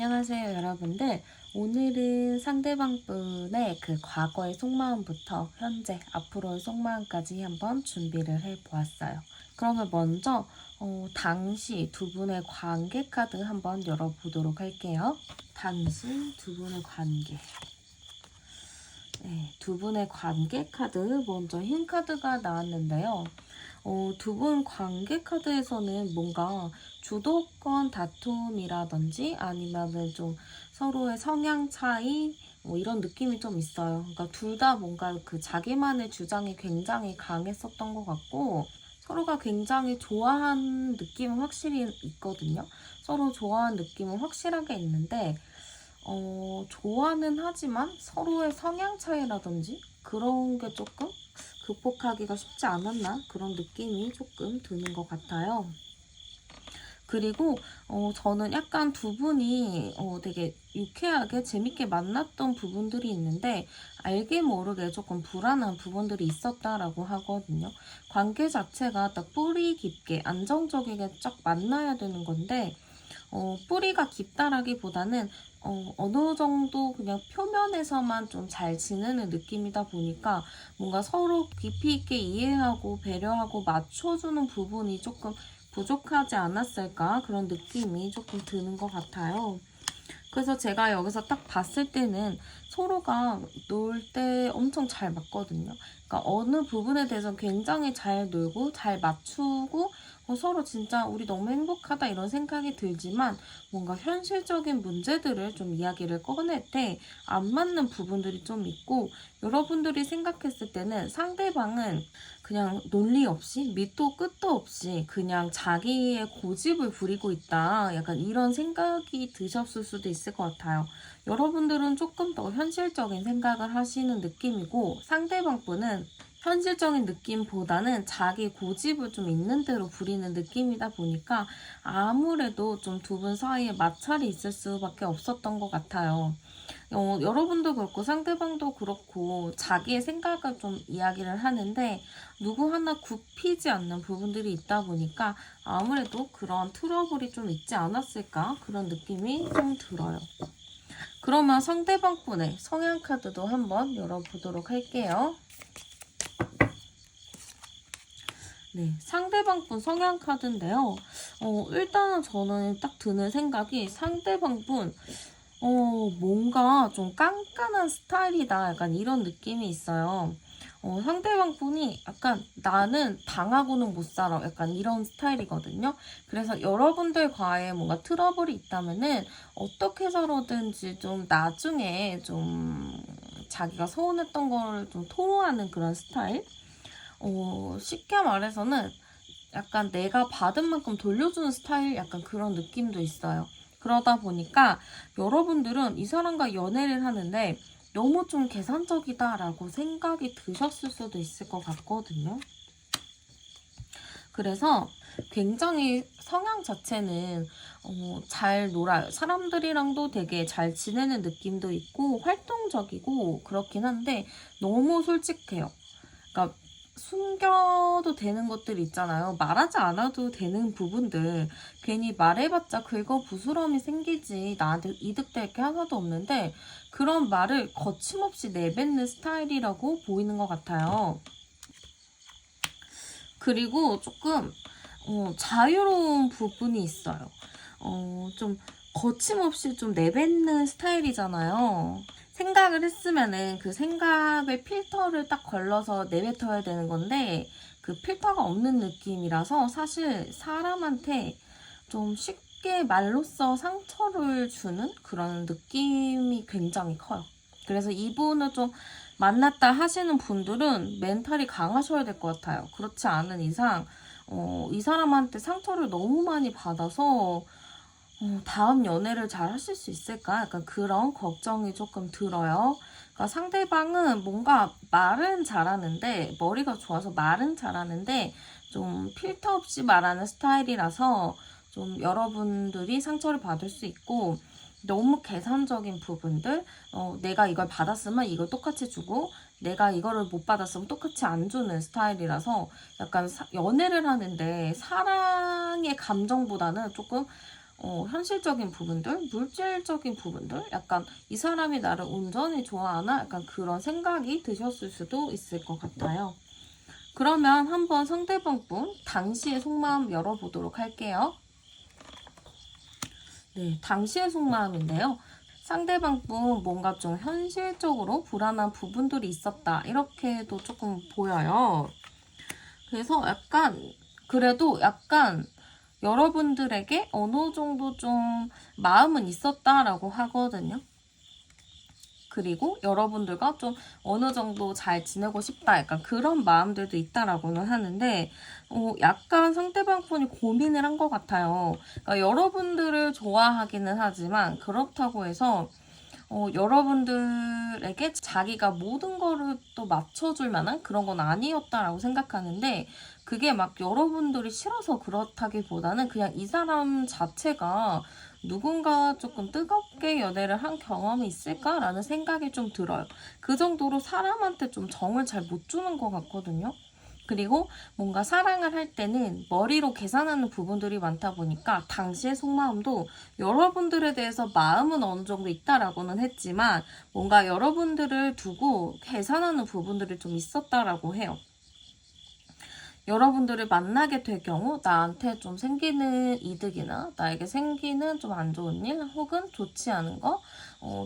안녕하세요, 여러분들. 오늘은 상대방 분의 그 과거의 속마음부터 현재, 앞으로의 속마음까지 한번 준비를 해보았어요. 그러면 먼저 당시 두 분의 관계 카드 한번 열어보도록 할게요. 당시 두 분의 관계. 네, 두 분의 관계 카드, 먼저 흰 카드가 나왔는데요. 두 분 관계 카드에서는 뭔가 주도권 다툼이라든지 아니면은 좀 서로의 성향 차이 뭐 이런 느낌이 좀 있어요. 그러니까 둘 다 뭔가 그 자기만의 주장이 굉장히 강했었던 것 같고 서로가 굉장히 좋아하는 느낌은 확실히 있거든요. 서로 좋아하는 느낌은 확실하게 있는데 좋아는 하지만 서로의 성향 차이라든지 그런 게 조금 극복하기가 쉽지 않았나 그런 느낌이 조금 드는 것 같아요. 그리고 저는 약간 두 분이 되게 유쾌하게 재밌게 만났던 부분들이 있는데 알게 모르게 조금 불안한 부분들이 있었다라고 하거든요. 관계 자체가 딱 뿌리 깊게 안정적이게 쫙 만나야 되는 건데 뿌리가 깊다라기보다는 어느 정도 그냥 표면에서만 좀 잘 지내는 느낌이다 보니까 뭔가 서로 깊이 있게 이해하고 배려하고 맞춰주는 부분이 조금 부족하지 않았을까 그런 느낌이 조금 드는 것 같아요. 그래서 제가 여기서 딱 봤을 때는 서로가 놀 때 엄청 잘 맞거든요. 그러니까 어느 부분에 대해서 굉장히 잘 놀고 잘 맞추고 서로 진짜 우리 너무 행복하다 이런 생각이 들지만 뭔가 현실적인 문제들을 좀 이야기를 꺼낼 때 안 맞는 부분들이 좀 있고 여러분들이 생각했을 때는 상대방은 그냥 논리 없이 밑도 끝도 없이 그냥 자기의 고집을 부리고 있다. 약간 이런 생각이 드셨을 수도 있을 것 같아요. 여러분들은 조금 더 현실적인 생각을 하시는 느낌이고 상대방 분은 현실적인 느낌보다는 자기 고집을 좀 있는 대로 부리는 느낌이다 보니까 아무래도 좀 두 분 사이에 마찰이 있을 수밖에 없었던 것 같아요. 여러분도 그렇고 상대방도 그렇고 자기의 생각을 좀 이야기를 하는데 누구 하나 굽히지 않는 부분들이 있다 보니까 아무래도 그런 트러블이 좀 있지 않았을까 그런 느낌이 좀 들어요. 그러면 상대방 분의 성향 카드도 한번 열어보도록 할게요. 네, 상대방 분 성향 카드인데요. 일단은 저는 딱 드는 생각이 상대방 분 뭔가 좀 깐깐한 스타일이다. 약간 이런 느낌이 있어요. 상대방 분이 약간 나는 당하고는 못 살아. 약간 이런 스타일이거든요. 그래서 여러분들과의 뭔가 트러블이 있다면은 어떻게 해서든지 좀 나중에 좀 자기가 서운했던 걸 좀 토로하는 그런 스타일? 쉽게 말해서는 약간 내가 받은 만큼 돌려주는 스타일 약간 그런 느낌도 있어요. 그러다 보니까 여러분들은 이 사람과 연애를 하는데 너무 좀 계산적이다라고 생각이 드셨을 수도 있을 것 같거든요. 그래서 굉장히 성향 자체는 잘 놀아요. 사람들이랑도 되게 잘 지내는 느낌도 있고 활동적이고 그렇긴 한데 너무 솔직해요. 그러니까 숨겨도 되는 것들 있잖아요. 말하지 않아도 되는 부분들. 괜히 말해봤자 긁어부스럼이 생기지 나한테 이득될 게 하나도 없는데 그런 말을 거침없이 내뱉는 스타일이라고 보이는 것 같아요. 그리고 조금 자유로운 부분이 있어요. 좀 거침없이 좀 내뱉는 스타일이잖아요. 생각을 했으면은 그 생각을 필터를 딱 걸러서 내뱉어야 되는 건데 그 필터가 없는 느낌이라서 사실 사람한테 좀 쉽게 말로써 상처를 주는 그런 느낌이 굉장히 커요. 그래서 이분을 좀 만났다 하시는 분들은 멘탈이 강하셔야 될 것 같아요. 그렇지 않은 이상 이 사람한테 상처를 너무 많이 받아서 다음 연애를 잘 하실 수 있을까? 약간 그런 걱정이 조금 들어요. 그러니까 상대방은 뭔가 말은 잘하는데, 머리가 좋아서 말은 잘하는데, 좀 필터 없이 말하는 스타일이라서 좀 여러분들이 상처를 받을 수 있고, 너무 계산적인 부분들, 내가 이걸 받았으면 이걸 똑같이 주고, 내가 이거를 못 받았으면 똑같이 안 주는 스타일이라서 약간 연애를 하는데 사랑의 감정보다는 조금 현실적인 부분들, 물질적인 부분들, 약간 이 사람이 나를 온전히 좋아하나? 약간 그런 생각이 드셨을 수도 있을 것 같아요. 그러면 한번 상대방 분 당시의 속마음 열어보도록 할게요. 네, 당시의 속마음인데요. 상대방 분 뭔가 좀 현실적으로 불안한 부분들이 있었다. 이렇게도 조금 보여요. 그래서 그래도 약간 여러분들에게 어느 정도 좀 마음은 있었다라고 하거든요. 그리고 여러분들과 좀 어느 정도 잘 지내고 싶다. 약간 그런 마음들도 있다라고는 하는데, 약간 상대방 분이 고민을 한 것 같아요. 그러니까 여러분들을 좋아하기는 하지만, 그렇다고 해서 여러분들에게 자기가 모든 거를 또 맞춰줄 만한 그런 건 아니었다라고 생각하는데, 그게 막 여러분들이 싫어서 그렇다기보다는 그냥 이 사람 자체가 누군가 조금 뜨겁게 연애를 한 경험이 있을까라는 생각이 좀 들어요. 그 정도로 사람한테 좀 정을 잘 못 주는 것 같거든요. 그리고 뭔가 사랑을 할 때는 머리로 계산하는 부분들이 많다 보니까 당시의 속마음도 여러분들에 대해서 마음은 어느 정도 있다라고는 했지만 뭔가 여러분들을 두고 계산하는 부분들이 좀 있었다라고 해요. 여러분들을 만나게 될 경우 나한테 좀 생기는 이득이나 나에게 생기는 좀 안 좋은 일 혹은 좋지 않은 거,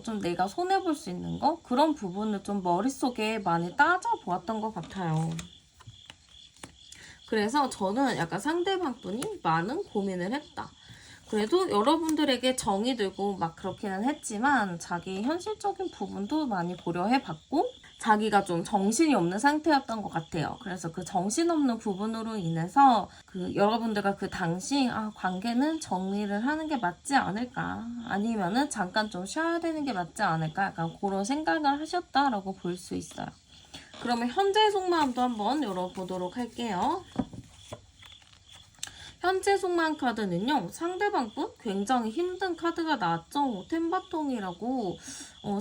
좀 내가 손해볼 수 있는 거, 그런 부분을 좀 머릿속에 많이 따져보았던 것 같아요. 그래서 저는 약간 상대방 분이 많은 고민을 했다. 그래도 여러분들에게 정이 들고 막 그렇기는 했지만 자기 현실적인 부분도 많이 고려해봤고 자기가 좀 정신이 없는 상태였던 것 같아요. 그래서 그 정신없는 부분으로 인해서 그 여러분들과 그 당시 관계는 정리를 하는 게 맞지 않을까, 아니면은 잠깐 좀 쉬어야 되는 게 맞지 않을까, 약간 그런 생각을 하셨다라고 볼 수 있어요. 그러면 현재 속마음도 한번 열어보도록 할게요. 현재 속마음 카드는요, 상대방 분 굉장히 힘든 카드가 나왔죠. 템바통이라고,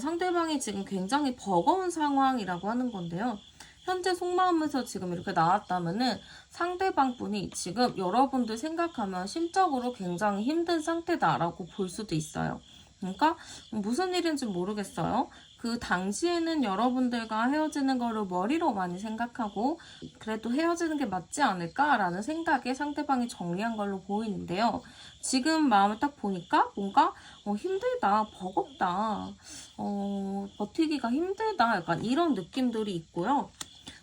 상대방이 지금 굉장히 버거운 상황이라고 하는 건데요. 현재 속마음에서 지금 이렇게 나왔다면은 상대방 분이 지금 여러분들 생각하면 심적으로 굉장히 힘든 상태다라고 볼 수도 있어요. 그러니까 무슨 일인지 모르겠어요. 그 당시에는 여러분들과 헤어지는 거를 머리로 많이 생각하고 그래도 헤어지는 게 맞지 않을까라는 생각에 상대방이 정리한 걸로 보이는데요. 지금 마음을 딱 보니까 뭔가 힘들다, 버겁다, 버티기가 힘들다, 약간 이런 느낌들이 있고요.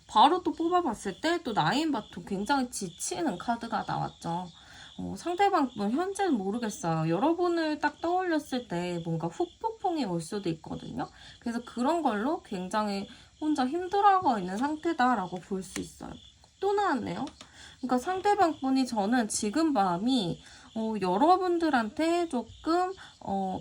바로 또 뽑아봤을 때 또 나인바토 굉장히 지치는 카드가 나왔죠. 상대방 분 현재는 모르겠어요. 여러분을 딱 떠올렸을 때 뭔가 후폭풍이 올 수도 있거든요. 그래서 그런 걸로 굉장히 혼자 힘들어하고 있는 상태다라고 볼 수 있어요. 또 나왔네요. 그러니까 상대방 분이 저는 지금 마음이 여러분들한테 조금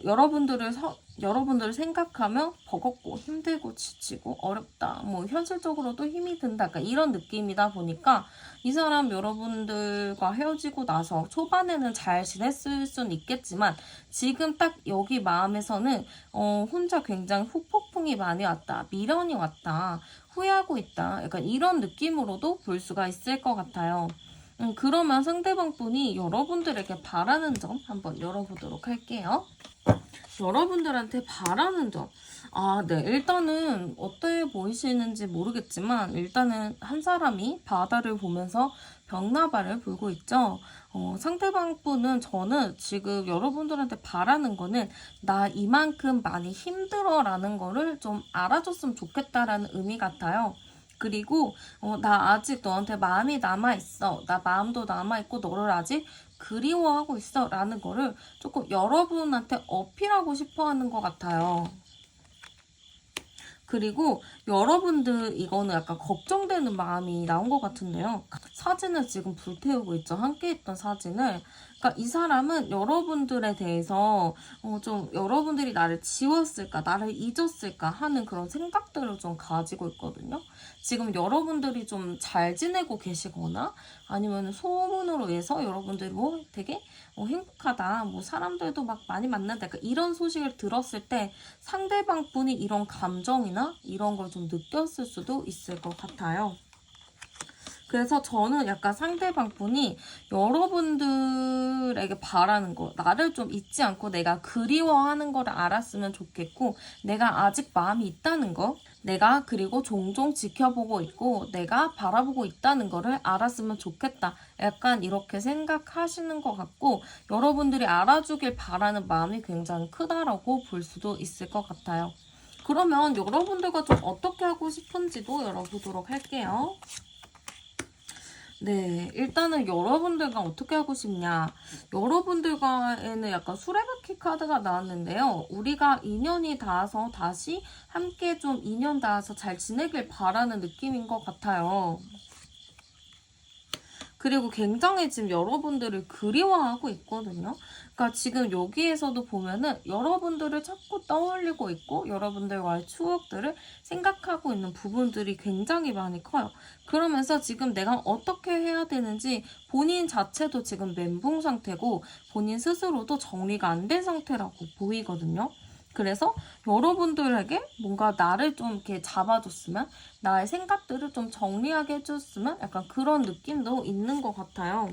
여러분들을 생각하며 버겁고 힘들고 지치고 어렵다. 뭐 현실적으로도 힘이 든다. 그러니까 이런 느낌이다 보니까 이 사람 여러분들과 헤어지고 나서 초반에는 잘 지냈을 수는 있겠지만 지금 딱 여기 마음에서는 혼자 굉장히 후폭풍이 많이 왔다. 미련이 왔다. 후회하고 있다. 약간 이런 느낌으로도 볼 수가 있을 것 같아요. 그러면 상대방 분이 여러분들에게 바라는 점 한번 열어보도록 할게요. 여러분들한테 바라는 점. 네. 일단은 어때 보이시는지 모르겠지만 일단은 한 사람이 바다를 보면서 벽나발을 불고 있죠. 상대방 분은 저는 지금 여러분들한테 바라는 거는 나 이만큼 많이 힘들어 라는 거를 좀 알아줬으면 좋겠다라는 의미 같아요. 그리고 나 아직 너한테 마음이 남아있어. 나 마음도 남아있고 너를 아직 그리워하고 있어 라는 거를 조금 여러분한테 어필하고 싶어 하는 것 같아요. 그리고 여러분들 이거는 약간 걱정되는 마음이 나온 것 같은데요. 사진을 지금 불태우고 있죠. 함께 있던 사진을. 그러니까 이 사람은 여러분들에 대해서 좀 여러분들이 나를 지웠을까, 나를 잊었을까 하는 그런 생각들을 좀 가지고 있거든요. 지금 여러분들이 좀 잘 지내고 계시거나 아니면 소문으로 해서 여러분들이 뭐 되게 행복하다, 뭐 사람들도 막 많이 만난다, 그러니까 이런 소식을 들었을 때 상대방 분이 이런 감정이나 이런 걸 좀 느꼈을 수도 있을 것 같아요. 그래서 저는 약간 상대방 분이 여러분들에게 바라는 거, 나를 좀 잊지 않고 내가 그리워하는 거를 알았으면 좋겠고, 내가 아직 마음이 있다는 거, 내가 그리고 종종 지켜보고 있고, 내가 바라보고 있다는 거를 알았으면 좋겠다. 약간 이렇게 생각하시는 것 같고, 여러분들이 알아주길 바라는 마음이 굉장히 크다라고 볼 수도 있을 것 같아요. 그러면 여러분들과 좀 어떻게 하고 싶은지도 열어보도록 할게요. 네, 일단은 여러분들과 어떻게 하고 싶냐. 여러분들과에는 약간 수레바퀴 카드가 나왔는데요. 우리가 인연이 닿아서 다시 함께 좀 인연 닿아서 잘 지내길 바라는 느낌인 것 같아요. 그리고 굉장히 지금 여러분들을 그리워하고 있거든요. 그러니까 지금 여기에서도 보면은 여러분들을 자꾸 떠올리고 있고 여러분들과의 추억들을 생각하고 있는 부분들이 굉장히 많이 커요. 그러면서 지금 내가 어떻게 해야 되는지 본인 자체도 지금 멘붕 상태고 본인 스스로도 정리가 안 된 상태라고 보이거든요. 그래서 여러분들에게 뭔가 나를 좀 이렇게 잡아줬으면, 나의 생각들을 좀 정리하게 해줬으면 약간 그런 느낌도 있는 것 같아요.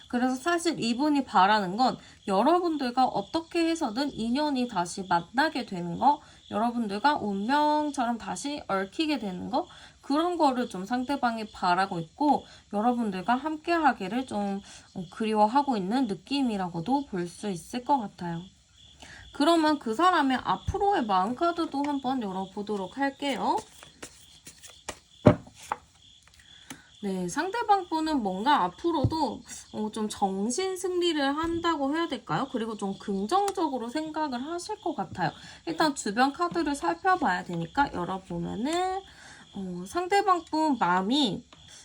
그래서 사실 이분이 바라는 건 여러분들과 어떻게 해서든 인연이 다시 만나게 되는 거, 여러분들과 운명처럼 다시 얽히게 되는 거, 그런 거를 좀 상대방이 바라고 있고 여러분들과 함께 하기를 좀 그리워하고 있는 느낌이라고도 볼 수 있을 것 같아요. 그러면 그 사람의 앞으로의 마음 카드도 한번 열어보도록 할게요. 네, 상대방 분은 뭔가 앞으로도 좀 정신 승리를 한다고 해야 될까요? 그리고 좀 긍정적으로 생각을 하실 것 같아요. 일단 주변 카드를 살펴봐야 되니까 열어보면은 상대방 분 마음이,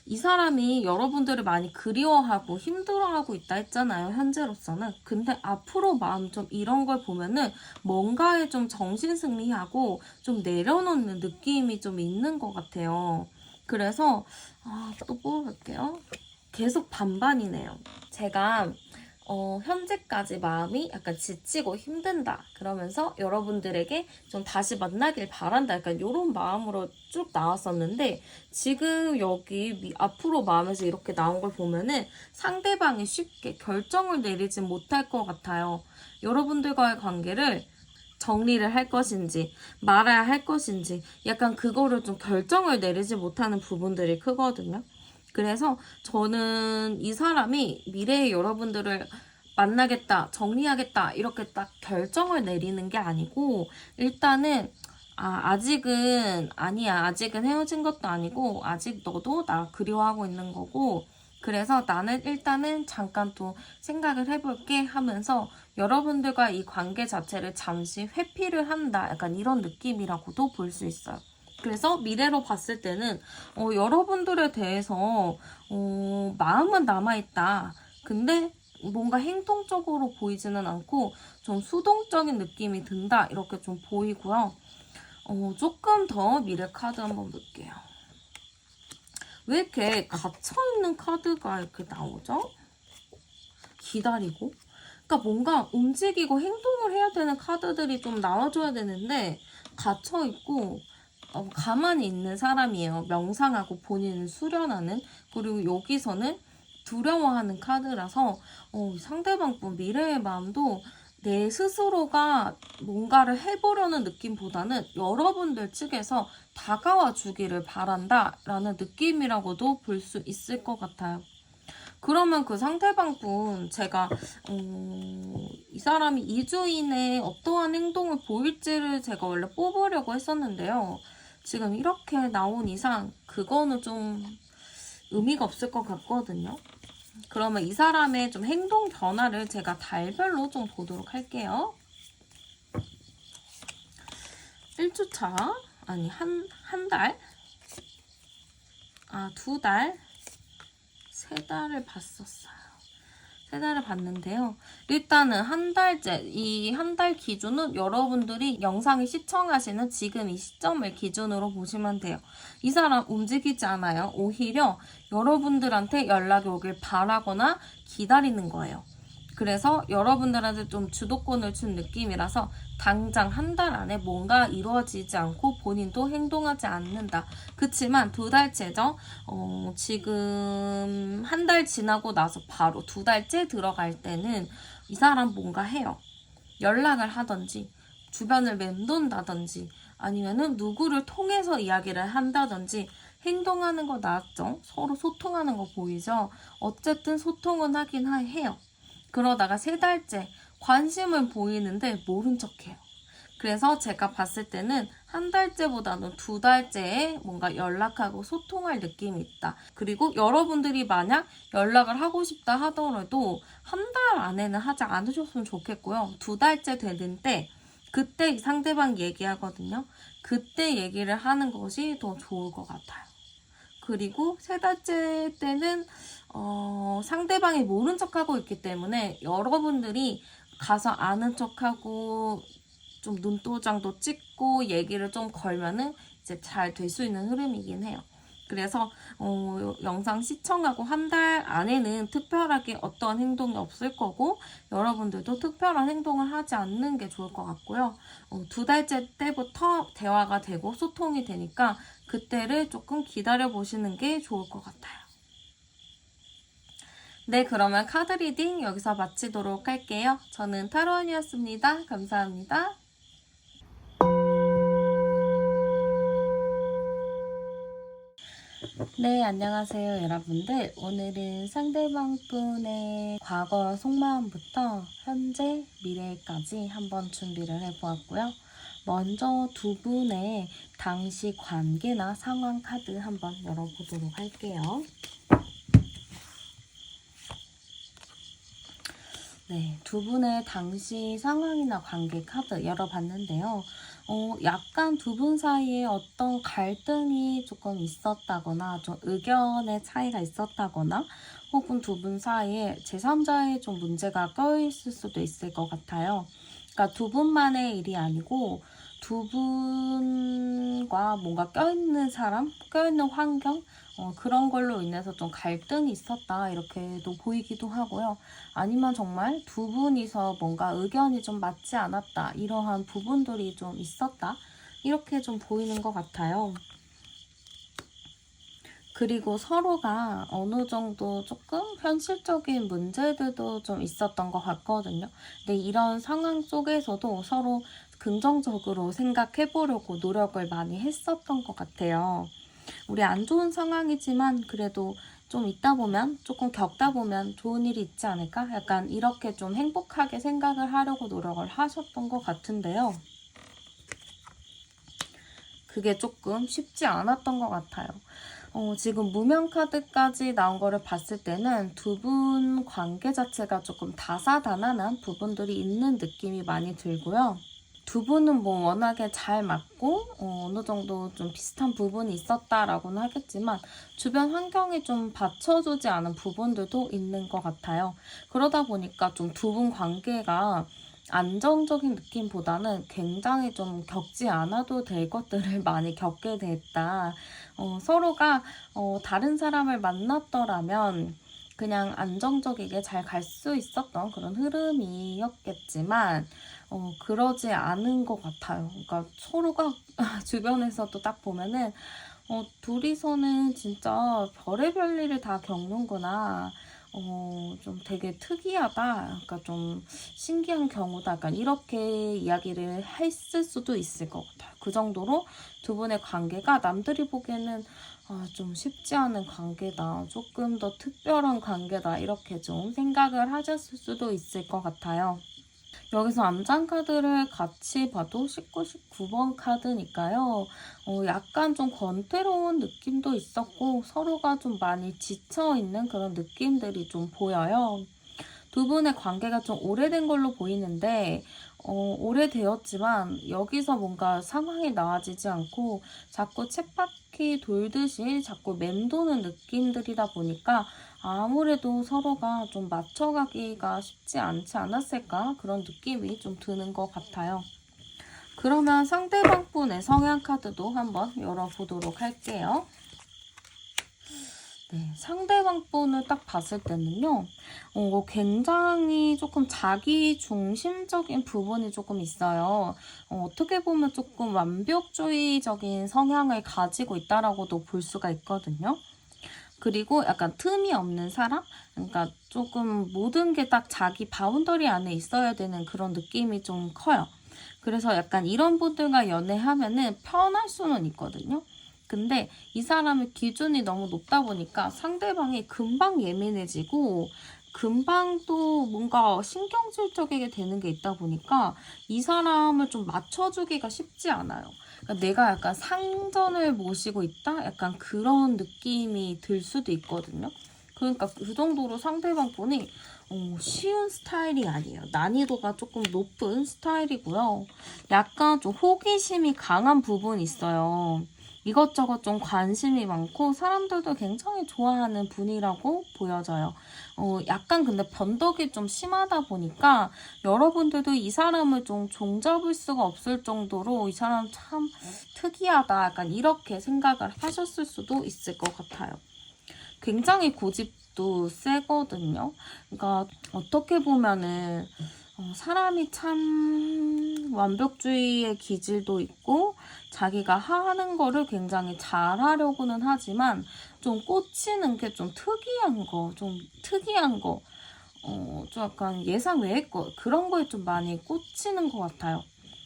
이 사람이 여러분들을 많이 그리워하고 힘들어하고 있다 했잖아요, 현재로서는. 근데 앞으로 마음 좀 이런 걸 보면은 뭔가에 좀 정신승리하고 좀 내려놓는 느낌이 좀 있는 것 같아요. 그래서 또 뽑아볼게요. 계속 반반이네요. 제가 현재까지 마음이 약간 지치고 힘든다. 그러면서 여러분들에게 좀 다시 만나길 바란다. 약간 이런 마음으로 쭉 나왔었는데 지금 여기 앞으로 마음에서 이렇게 나온 걸 보면은 상대방이 쉽게 결정을 내리지 못할 것 같아요. 여러분들과의 관계를 정리를 할 것인지 말아야 할 것인지 약간 그거를 좀 결정을 내리지 못하는 부분들이 크거든요. 그래서 저는 이 사람이 미래의 여러분들을 만나겠다, 정리하겠다 이렇게 딱 결정을 내리는 게 아니고 일단은 아직은 아니야, 아직은 헤어진 것도 아니고 아직 너도 나 그리워하고 있는 거고 그래서 나는 일단은 잠깐 또 생각을 해볼게 하면서 여러분들과 이 관계 자체를 잠시 회피를 한다. 약간 이런 느낌이라고도 볼 수 있어요. 그래서 미래로 봤을 때는 여러분들에 대해서 마음은 남아있다. 근데 뭔가 행동적으로 보이지는 않고 좀 수동적인 느낌이 든다. 이렇게 좀 보이고요. 조금 더 미래 카드 한번 볼게요. 왜 이렇게 갇혀있는 카드가 이렇게 나오죠? 기다리고. 그러니까 뭔가 움직이고 행동을 해야 되는 카드들이 좀 나와줘야 되는데 갇혀있고 가만히 있는 사람이에요. 명상하고 본인을 수련하는. 그리고 여기서는 두려워하는 카드라서 상대방 분 미래의 마음도 내 스스로가 뭔가를 해보려는 느낌보다는 여러분들 측에서 다가와 주기를 바란다라는 느낌이라고도 볼 수 있을 것 같아요. 그러면 그 상대방 분 제가 이 사람이 2주 이내에 어떠한 행동을 보일지를 제가 원래 뽑으려고 했었는데요. 지금 이렇게 나온 이상 그거는 좀 의미가 없을 것 같거든요. 그러면 이 사람의 좀 행동 변화를 제가 달별로 좀 보도록 할게요. 1주차, 아니 한 달, 2달, 3달을 봤었어요. 3달을 봤는데요. 일단은 한 달째, 이 한 달 기준은 여러분들이 영상을 시청하시는 지금 이 시점을 기준으로 보시면 돼요. 이 사람 움직이지 않아요. 오히려 여러분들한테 연락이 오길 바라거나 기다리는 거예요. 그래서 여러분들한테 좀 주도권을 준 느낌이라서 당장 한 달 안에 뭔가 이루어지지 않고 본인도 행동하지 않는다. 그치만 2달째죠. 지금 한 달 지나고 나서 바로 2달째 들어갈 때는 이 사람 뭔가 해요. 연락을 하던지 주변을 맴돈다든지 아니면은 누구를 통해서 이야기를 한다든지 행동하는 거 나왔죠? 서로 소통하는 거 보이죠? 어쨌든 소통은 하긴 해요. 그러다가 3달째 관심을 보이는데 모른 척해요. 그래서 제가 봤을 때는 한 달째보다는 2달째에 뭔가 연락하고 소통할 느낌이 있다. 그리고 여러분들이 만약 연락을 하고 싶다 하더라도 한 달 안에는 하지 않으셨으면 좋겠고요. 2달째 되는 때 그때 상대방 얘기하거든요. 그때 얘기를 하는 것이 더 좋을 것 같아요. 그리고 3달째 때는 상대방이 모른 척하고 있기 때문에 여러분들이 가서 아는 척하고 좀 눈도장도 찍고 얘기를 좀 걸면은 이제 잘 될 수 있는 흐름이긴 해요. 그래서 영상 시청하고 한 달 안에는 특별하게 어떤 행동이 없을 거고 여러분들도 특별한 행동을 하지 않는 게 좋을 것 같고요. 2달째 때부터 대화가 되고 소통이 되니까 그때를 조금 기다려 보시는 게 좋을 것 같아요. 네, 그러면 카드 리딩 여기서 마치도록 할게요. 저는 타로언이었습니다. 감사합니다. 네, 안녕하세요, 여러분들. 오늘은 상대방 분의 과거 속마음부터 현재, 미래까지 한번 준비를 해보았고요. 먼저 두 분의 당시 관계나 상황 카드 한번 열어보도록 할게요. 네, 두 분의 당시 상황이나 관계 카드 열어봤는데요. 약간 두 분 사이에 어떤 갈등이 조금 있었다거나, 좀 의견의 차이가 있었다거나, 혹은 두 분 사이에 제3자의 좀 문제가 껴있을 수도 있을 것 같아요. 그러니까 두 분만의 일이 아니고, 두 분과 뭔가 껴있는 사람, 껴있는 환경, 그런 걸로 인해서 좀 갈등이 있었다, 이렇게도 보이기도 하고요. 아니면 정말 두 분이서 뭔가 의견이 좀 맞지 않았다, 이러한 부분들이 좀 있었다, 이렇게 좀 보이는 것 같아요. 그리고 서로가 어느 정도 조금 현실적인 문제들도 좀 있었던 것 같거든요. 근데 이런 상황 속에서도 서로 긍정적으로 생각해 보려고 노력을 많이 했었던 것 같아요. 우리 안 좋은 상황이지만 그래도 좀 있다 보면, 조금 겪다 보면 좋은 일이 있지 않을까? 약간 이렇게 좀 행복하게 생각을 하려고 노력을 하셨던 것 같은데요. 그게 조금 쉽지 않았던 것 같아요. 지금 무명 카드까지 나온 거를 봤을 때는 두 분 관계 자체가 조금 다사다난한 부분들이 있는 느낌이 많이 들고요. 두 분은 뭐 워낙에 잘 맞고 어느 정도 좀 비슷한 부분이 있었다라고는 하겠지만 주변 환경이 좀 받쳐주지 않은 부분들도 있는 것 같아요. 그러다 보니까 좀 두 분 관계가 안정적인 느낌보다는 굉장히 좀 겪지 않아도 될 것들을 많이 겪게 됐다. 서로가 다른 사람을 만났더라면 그냥 안정적이게 잘 갈 수 있었던 그런 흐름이었겠지만 그러지 않은 것 같아요. 그러니까 서로가 주변에서도 딱 보면은 둘이서는 진짜 별의별 일을 다 겪는구나. 좀 되게 특이하다. 그러니까 좀 신기한 경우다. 약간 이렇게 이야기를 했을 수도 있을 것 같아요. 그 정도로 두 분의 관계가 남들이 보기에는 좀 쉽지 않은 관계다. 조금 더 특별한 관계다. 이렇게 좀 생각을 하셨을 수도 있을 것 같아요. 여기서 암장 카드를 같이 봐도 19, 19번 카드니까요. 약간 좀 권태로운 느낌도 있었고 서로가 좀 많이 지쳐있는 그런 느낌들이 좀 보여요. 두 분의 관계가 좀 오래된 걸로 보이는데 오래되었지만 여기서 뭔가 상황이 나아지지 않고 자꾸 쳇바퀴 돌듯이 자꾸 맴도는 느낌들이다 보니까 아무래도 서로가 좀 맞춰가기가 쉽지 않지 않았을까, 그런 느낌이 좀 드는 것 같아요. 그러면 상대방 분의 성향 카드도 한번 열어보도록 할게요. 네, 상대방 분을 딱 봤을 때는요, 굉장히 조금 자기 중심적인 부분이 조금 있어요. 어떻게 보면 조금 완벽주의적인 성향을 가지고 있다라고도 볼 수가 있거든요. 그리고 약간 틈이 없는 사람? 그러니까 조금 모든 게 딱 자기 바운더리 안에 있어야 되는 그런 느낌이 좀 커요. 그래서 약간 이런 분들과 연애하면은 편할 수는 있거든요. 근데 이 사람의 기준이 너무 높다 보니까 상대방이 금방 예민해지고 금방 또 뭔가 신경질적이게 되는 게 있다 보니까 이 사람을 좀 맞춰주기가 쉽지 않아요. 그러니까 내가 약간 상전을 모시고 있다? 약간 그런 느낌이 들 수도 있거든요. 그러니까 그 정도로 상대방 분이 쉬운 스타일이 아니에요. 난이도가 조금 높은 스타일이고요. 약간 좀 호기심이 강한 부분이 있어요. 이것저것 좀 관심이 많고 사람들도 굉장히 좋아하는 분이라고 보여져요. 약간 근데 변덕이 좀 심하다 보니까 여러분들도 이 사람을 좀 종잡을 수가 없을 정도로 이 사람 참 특이하다. 약간 이렇게 생각을 하셨을 수도 있을 것 같아요. 굉장히 고집도 세거든요. 그러니까 어떻게 보면은 사람이 참 완벽주의의 기질도 있고 자기가 하는 거를 굉장히 잘하려고는 하지만 좀 꽂히는 게 좀 특이한 거, 좀 약간 예상 외의 거 그런 거에 좀 많이 꽂히는 것 같아요.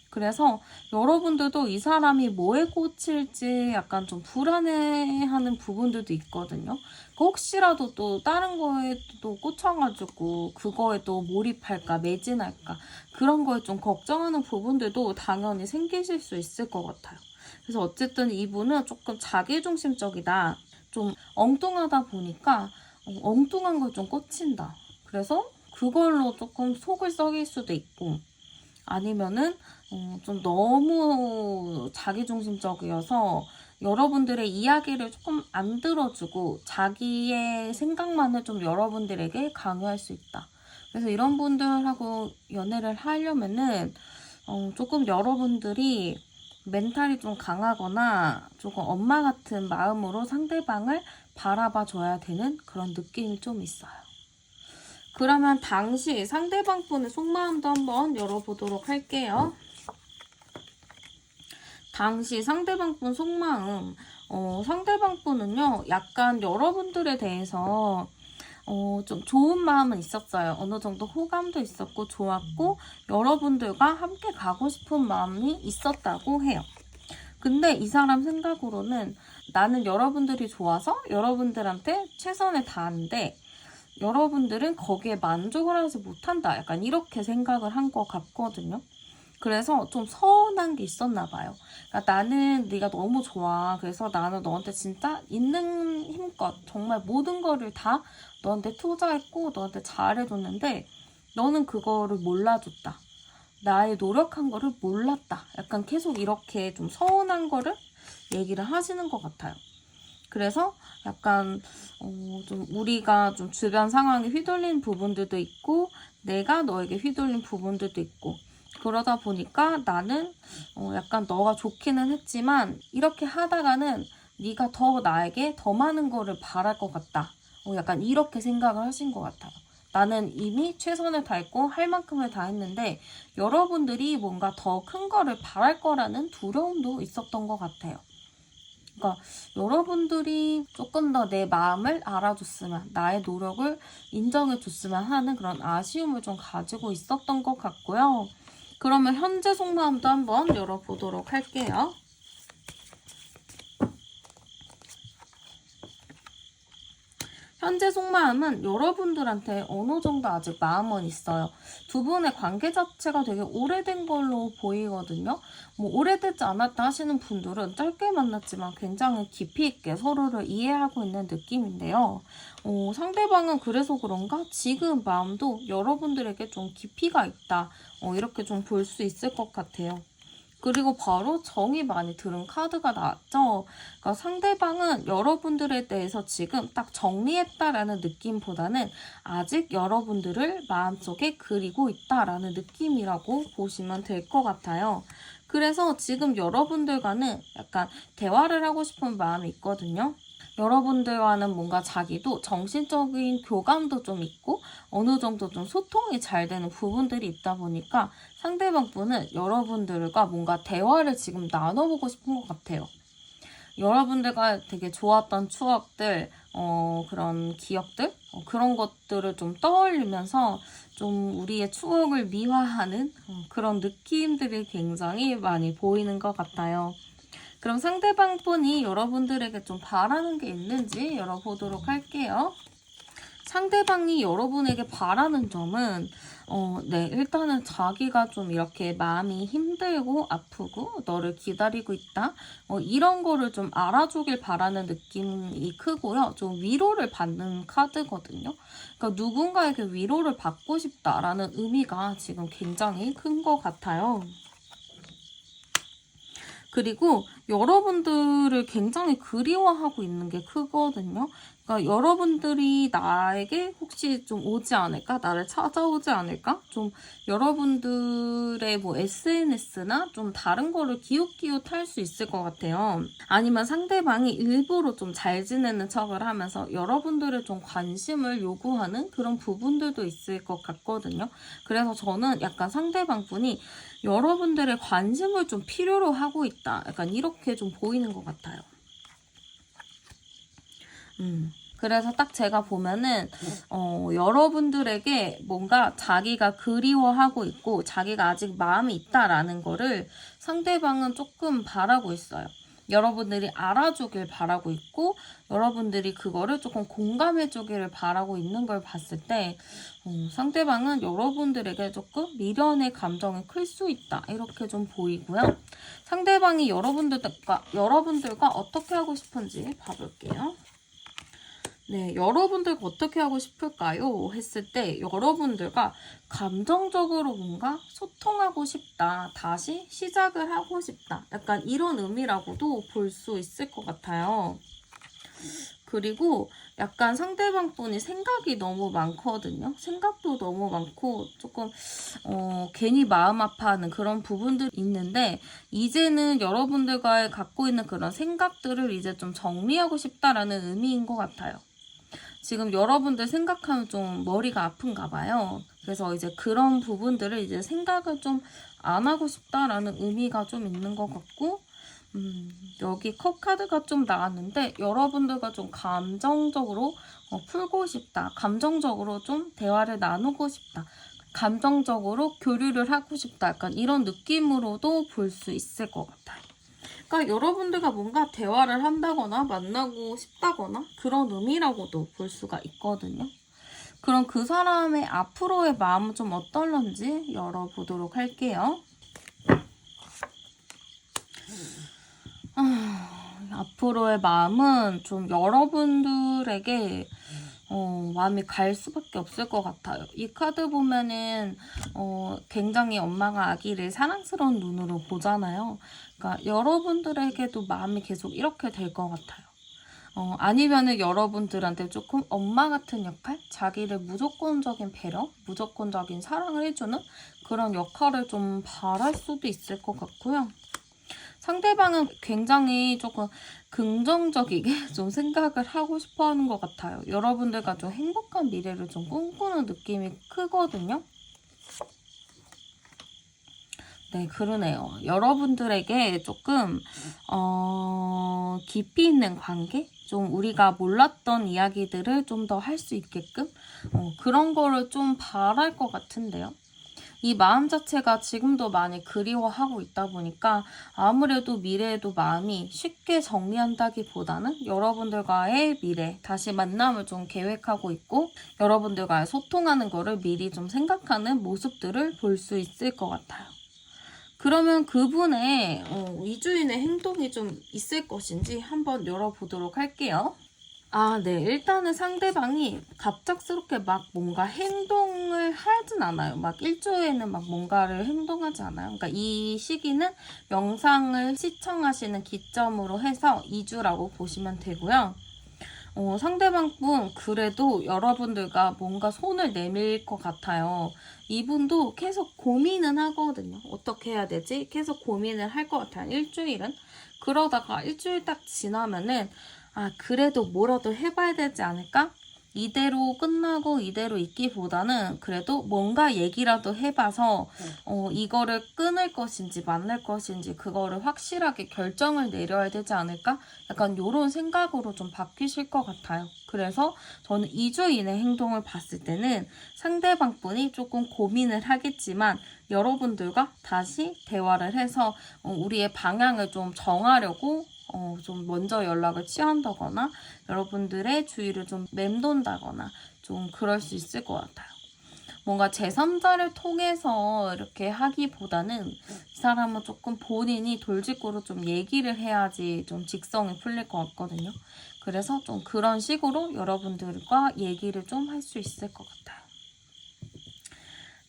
그래서 여러분들도 이 사람이 뭐에 꽂힐지 약간 좀 불안해하는 부분들도 있거든요. 혹시라도 또 다른 거에 또 꽂혀가지고 그거에 또 몰입할까, 매진할까 그런 거에 좀 걱정하는 부분들도 당연히 생기실 수 있을 것 같아요. 그래서 어쨌든 이분은 조금 자기중심적이다. 좀 엉뚱하다 보니까 엉뚱한 걸 좀 꽂힌다. 그래서 그걸로 조금 속을 썩일 수도 있고 아니면은 좀 너무 자기중심적이어서 여러분들의 이야기를 조금 안 들어주고 자기의 생각만을 좀 여러분들에게 강요할 수 있다. 그래서 이런 분들하고 연애를 하려면은 조금 여러분들이 멘탈이 좀 강하거나 조금 엄마 같은 마음으로 상대방을 바라봐 줘야 되는 그런 느낌이 좀 있어요. 그러면 당시 상대방 분의 속마음도 한번 열어보도록 할게요. 당시 상대방 분 속마음. 상대방 분은요, 약간 여러분들에 대해서 좀 좋은 마음은 있었어요. 어느 정도 호감도 있었고 좋았고 여러분들과 함께 가고 싶은 마음이 있었다고 해요. 근데 이 사람 생각으로는 나는 여러분들이 좋아서 여러분들한테 최선을 다하는데 여러분들은 거기에 만족을 하지 못한다. 약간 이렇게 생각을 한 것 같거든요. 그래서 좀 서운한 게 있었나 봐요. 그러니까 나는 네가 너무 좋아. 그래서 나는 너한테 진짜 있는 힘껏 정말 모든 거를 다 너한테 투자했고 너한테 잘해줬는데 너는 그거를 몰라줬다. 나의 노력한 거를 몰랐다. 약간 계속 이렇게 좀 서운한 거를 얘기를 하시는 것 같아요. 그래서 약간 좀 우리가 좀 주변 상황에 휘둘린 부분들도 있고 내가 너에게 휘둘린 부분들도 있고 그러다 보니까 나는 약간 너가 좋기는 했지만 이렇게 하다가는 네가 더 나에게 더 많은 거를 바랄 것 같다. 약간 이렇게 생각을 하신 것 같아요. 나는 이미 최선을 다했고 할 만큼을 다 했는데 여러분들이 뭔가 더 큰 거를 바랄 거라는 두려움도 있었던 것 같아요. 그러니까 여러분들이 조금 더 내 마음을 알아줬으면 나의 노력을 인정해줬으면 하는 그런 아쉬움을 좀 가지고 있었던 것 같고요. 그러면 현재 속마음도 한번 열어보도록 할게요. 현재 속마음은 여러분들한테 어느 정도 아직 마음은 있어요. 두 분의 관계 자체가 되게 오래된 걸로 보이거든요. 뭐 오래되지 않았다 하시는 분들은 짧게 만났지만 굉장히 깊이 있게 서로를 이해하고 있는 느낌인데요. 상대방은 그래서 그런가 지금 마음도 여러분들에게 좀 깊이가 있다. 이렇게 좀 볼 수 있을 것 같아요. 그리고 바로 정이 많이 들은 카드가 나왔죠. 그러니까 상대방은 여러분들에 대해서 지금 딱 정리했다라는 느낌보다는 아직 여러분들을 마음속에 그리고 있다라는 느낌이라고 보시면 될 것 같아요. 그래서 지금 여러분들과는 약간 대화를 하고 싶은 마음이 있거든요. 여러분들과는 뭔가 자기도 정신적인 교감도 좀 있고 어느 정도 좀 소통이 잘 되는 부분들이 있다 보니까 상대방 분은 여러분들과 뭔가 대화를 지금 나눠보고 싶은 것 같아요. 여러분들과 되게 좋았던 추억들, 그런 기억들, 그런 것들을 좀 떠올리면서 좀 우리의 추억을 미화하는 그런 느낌들이 굉장히 많이 보이는 것 같아요. 그럼 상대방 분이 여러분들에게 좀 바라는 게 있는지 열어보도록 할게요. 상대방이 여러분에게 바라는 점은 네, 일단은 자기가 좀 이렇게 마음이 힘들고 아프고 너를 기다리고 있다. 이런 거를 좀 알아주길 바라는 느낌이 크고요. 좀 위로를 받는 카드거든요. 그러니까 누군가에게 위로를 받고 싶다라는 의미가 지금 굉장히 큰 것 같아요. 그리고 여러분들을 굉장히 그리워하고 있는 게 크거든요. 그러니까 여러분들이 나에게 혹시 좀 오지 않을까? 나를 찾아오지 않을까? 좀 여러분들의 뭐 SNS나 좀 다른 거를 기웃기웃할 수 있을 것 같아요. 아니면 상대방이 일부러 좀 잘 지내는 척을 하면서 여러분들의 좀 관심을 요구하는 그런 부분들도 있을 것 같거든요. 그래서 저는 약간 상대방 분이 여러분들의 관심을 좀 필요로 하고 있다. 약간 이렇게 좀 보이는 것 같아요. 그래서 딱 제가 보면은 여러분들에게 뭔가 자기가 그리워하고 있고 자기가 아직 마음이 있다라는 거를 상대방은 조금 바라고 있어요. 여러분들이 알아주길 바라고 있고 여러분들이 그거를 조금 공감해주기를 바라고 있는 걸 봤을 때 상대방은 여러분들에게 조금 미련의 감정이 클 수 있다 이렇게 좀 보이고요. 상대방이 여러분들과 어떻게 하고 싶은지 봐볼게요. 네, 여러분들과 어떻게 하고 싶을까요? 했을 때 여러분들과 감정적으로 뭔가 소통하고 싶다. 다시 시작을 하고 싶다. 약간 이런 의미라고도 볼 수 있을 것 같아요. 그리고 약간 상대방 분이 생각이 너무 많거든요. 생각도 너무 많고 조금 괜히 마음 아파하는 그런 부분들이 있는데 이제는 여러분들과 갖고 있는 그런 생각들을 이제 좀 정리하고 싶다라는 의미인 것 같아요. 지금 여러분들 생각하면 좀 머리가 아픈가 봐요. 그래서 이제 그런 부분들을 이제 생각을 좀 안 하고 싶다라는 의미가 좀 있는 것 같고, 여기 컵 카드가 좀 나왔는데 여러분들과 좀 감정적으로 풀고 싶다. 감정적으로 좀 대화를 나누고 싶다. 감정적으로 교류를 하고 싶다. 약간 이런 느낌으로도 볼 수 있을 것 같아요. 그러니까 여러분들과 뭔가 대화를 한다거나 만나고 싶다거나 그런 의미라고도 볼 수가 있거든요. 그럼 그 사람의 앞으로의 마음은 좀 어떨런지 열어보도록 할게요. 앞으로의 마음은 좀 여러분들에게 마음이 갈 수밖에 없을 것 같아요. 이 카드 보면은 굉장히 엄마가 아기를 사랑스러운 눈으로 보잖아요. 그러니까 여러분들에게도 마음이 계속 이렇게 될 것 같아요. 아니면은 여러분들한테 조금 엄마 같은 역할? 자기를 무조건적인 배려, 무조건적인 사랑을 해주는 그런 역할을 좀 바랄 수도 있을 것 같고요. 상대방은 굉장히 조금 긍정적이게 좀 생각을 하고 싶어 하는 것 같아요. 여러분들과 좀 행복한 미래를 좀 꿈꾸는 느낌이 크거든요. 네, 그러네요. 여러분들에게 조금 깊이 있는 관계? 좀 우리가 몰랐던 이야기들을 좀 더 할 수 있게끔 그런 거를 좀 바랄 것 같은데요. 이 마음 자체가 지금도 많이 그리워하고 있다 보니까 아무래도 미래에도 마음이 쉽게 정리한다기보다는 여러분들과의 미래, 다시 만남을 좀 계획하고 있고 여러분들과 소통하는 거를 미리 좀 생각하는 모습들을 볼 수 있을 것 같아요. 그러면 그분의 이주인의 행동이 좀 있을 것인지 한번 열어보도록 할게요. 아, 네. 일단은 상대방이 갑작스럽게 막 뭔가 행동을 하진 않아요. 막 일주에는 막 뭔가를 행동하지 않아요. 그러니까 이 시기는 영상을 시청하시는 기점으로 해서 2주라고 보시면 되고요. 상대방 분 그래도 여러분들과 뭔가 손을 내밀 것 같아요. 이분도 계속 고민은 하거든요. 어떻게 해야 되지? 계속 고민을 할 것 같아요. 일주일은. 그러다가 일주일 딱 지나면은 아, 그래도 뭐라도 해봐야 되지 않을까? 이대로 끝나고 이대로 있기보다는 그래도 뭔가 얘기라도 해봐서 이거를 끊을 것인지 말릴 것인지 그거를 확실하게 결정을 내려야 되지 않을까? 약간 이런 생각으로 좀 바뀌실 것 같아요. 그래서 저는 2주 이내 행동을 봤을 때는 상대방 분이 조금 고민을 하겠지만 여러분들과 다시 대화를 해서 우리의 방향을 좀 정하려고 좀 먼저 연락을 취한다거나 여러분들의 주의를 좀 맴돈다거나 좀 그럴 수 있을 것 같아요. 뭔가 제3자를 통해서 이렇게 하기보다는 이 사람은 조금 본인이 돌직구로 좀 얘기를 해야지 좀 직성이 풀릴 것 같거든요. 그래서 좀 그런 식으로 여러분들과 얘기를 좀 할 수 있을 것 같아요.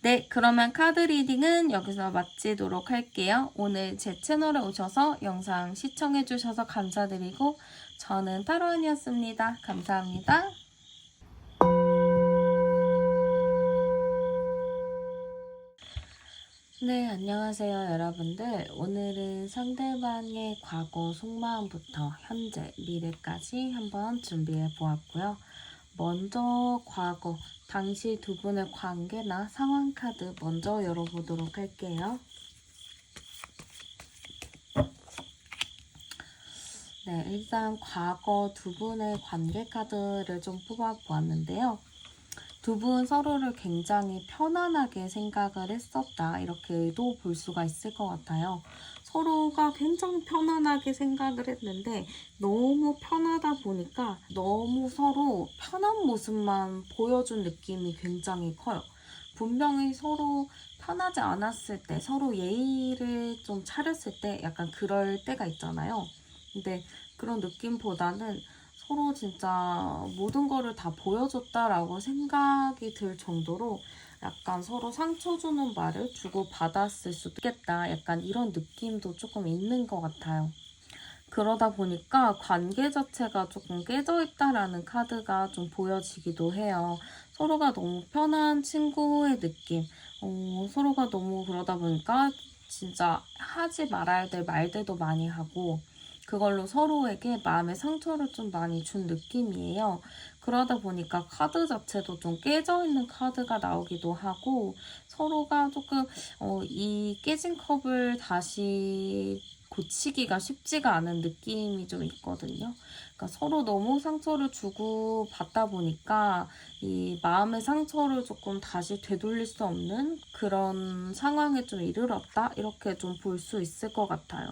네, 그러면 카드 리딩은 여기서 마치도록 할게요. 오늘 제 채널에 오셔서 영상 시청해주셔서 감사드리고 저는 타로안이었습니다. 감사합니다. 네, 안녕하세요, 여러분들. 오늘은 상대방의 과거 속마음부터 현재, 미래까지 한번 준비해 보았고요. 먼저 과거, 당시 두 분의 관계나 상황 카드 먼저 열어보도록 할게요. 네, 일단 과거 두 분의 관계 카드를 좀 뽑아보았는데요. 두 분 서로를 굉장히 편안하게 생각을 했었다. 이렇게도 볼 수가 있을 것 같아요. 서로가 굉장히 편안하게 생각을 했는데 너무 편하다 보니까 너무 서로 편한 모습만 보여준 느낌이 굉장히 커요. 분명히 서로 편하지 않았을 때, 서로 예의를 좀 차렸을 때 약간 그럴 때가 있잖아요. 근데 그런 느낌보다는 서로 진짜 모든 거를 다 보여줬다라고 생각이 들 정도로 약간 서로 상처 주는 말을 주고받았을 수도 있겠다. 약간 이런 느낌도 조금 있는 것 같아요. 그러다 보니까 관계 자체가 조금 깨져 있다라는 카드가 좀 보여지기도 해요. 서로가 너무 편한 친구의 느낌. 서로가 너무 그러다 보니까 진짜 하지 말아야 될 말들도 많이 하고 그걸로 서로에게 마음의 상처를 좀 많이 준 느낌이에요. 그러다 보니까 카드 자체도 좀 깨져 있는 카드가 나오기도 하고 서로가 조금 이 깨진 컵을 다시 고치기가 쉽지가 않은 느낌이 좀 있거든요. 그러니까 서로 너무 상처를 주고 받다 보니까 이 마음의 상처를 조금 다시 되돌릴 수 없는 그런 상황에 좀 이르렀다? 이렇게 좀 볼 수 있을 것 같아요.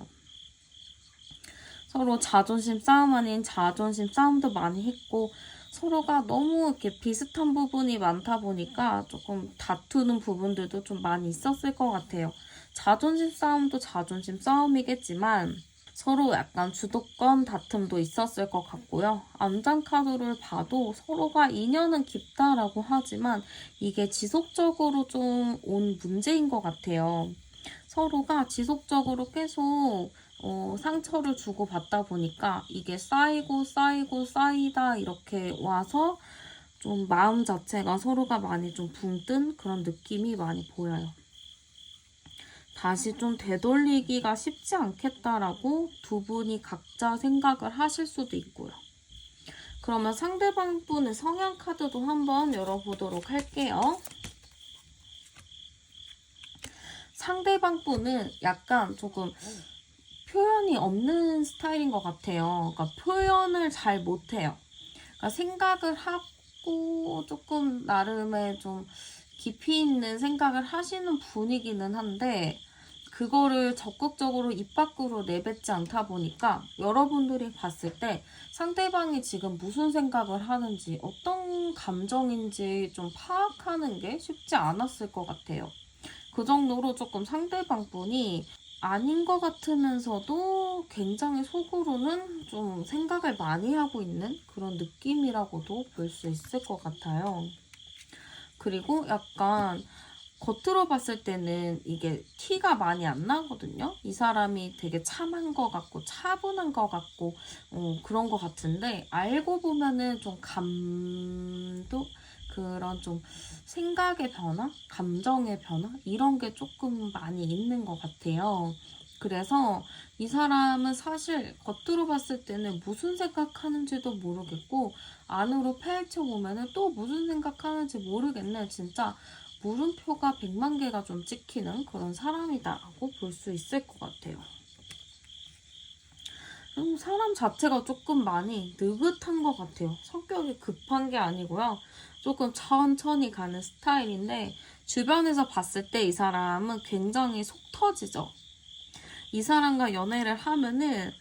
서로 자존심 싸움 아닌 자존심 싸움도 많이 했고 서로가 너무 이렇게 비슷한 부분이 많다 보니까 조금 다투는 부분들도 좀 많이 있었을 것 같아요. 자존심 싸움도 자존심 싸움이겠지만 서로 약간 주도권 다툼도 있었을 것 같고요. 암장 카드를 봐도 서로가 인연은 깊다라고 하지만 이게 지속적으로 좀 온 문제인 것 같아요. 서로가 지속적으로 계속 상처를 주고받다 보니까 이게 쌓이고 쌓이고 쌓이다 이렇게 와서 좀 마음 자체가 서로가 많이 좀 붕뜬 그런 느낌이 많이 보여요. 다시 좀 되돌리기가 쉽지 않겠다라고 두 분이 각자 생각을 하실 수도 있고요. 그러면 상대방 분의 성향 카드도 한번 열어보도록 할게요. 상대방 분은 약간 조금 표현이 없는 스타일인 것 같아요. 그러니까 표현을 잘 못해요. 그러니까 생각을 하고 조금 나름의 좀 깊이 있는 생각을 하시는 분이기는 한데 그거를 적극적으로 입 밖으로 내뱉지 않다 보니까 여러분들이 봤을 때 상대방이 지금 무슨 생각을 하는지 어떤 감정인지 좀 파악하는 게 쉽지 않았을 것 같아요. 그 정도로 조금 상대방 분이 아닌 것 같으면서도 굉장히 속으로는 좀 생각을 많이 하고 있는 그런 느낌이라고도 볼 수 있을 것 같아요. 그리고 약간 겉으로 봤을 때는 이게 티가 많이 안 나거든요. 이 사람이 되게 참한 것 같고 차분한 것 같고 그런 것 같은데 알고 보면은 좀 감도 그런 좀 생각의 변화, 감정의 변화 이런 게 조금 많이 있는 것 같아요. 그래서 이 사람은 사실 겉으로 봤을 때는 무슨 생각하는지도 모르겠고 안으로 파헤쳐보면은 또 무슨 생각하는지 모르겠는 진짜 물음표가 100만 개가 좀 찍히는 그런 사람이다라고 볼 수 있을 것 같아요. 사람 자체가 조금 많이 느긋한 것 같아요. 성격이 급한 게 아니고요. 조금 천천히 가는 스타일인데 주변에서 봤을 때 이 사람은 굉장히 속 터지죠. 이 사람과 연애를 하면은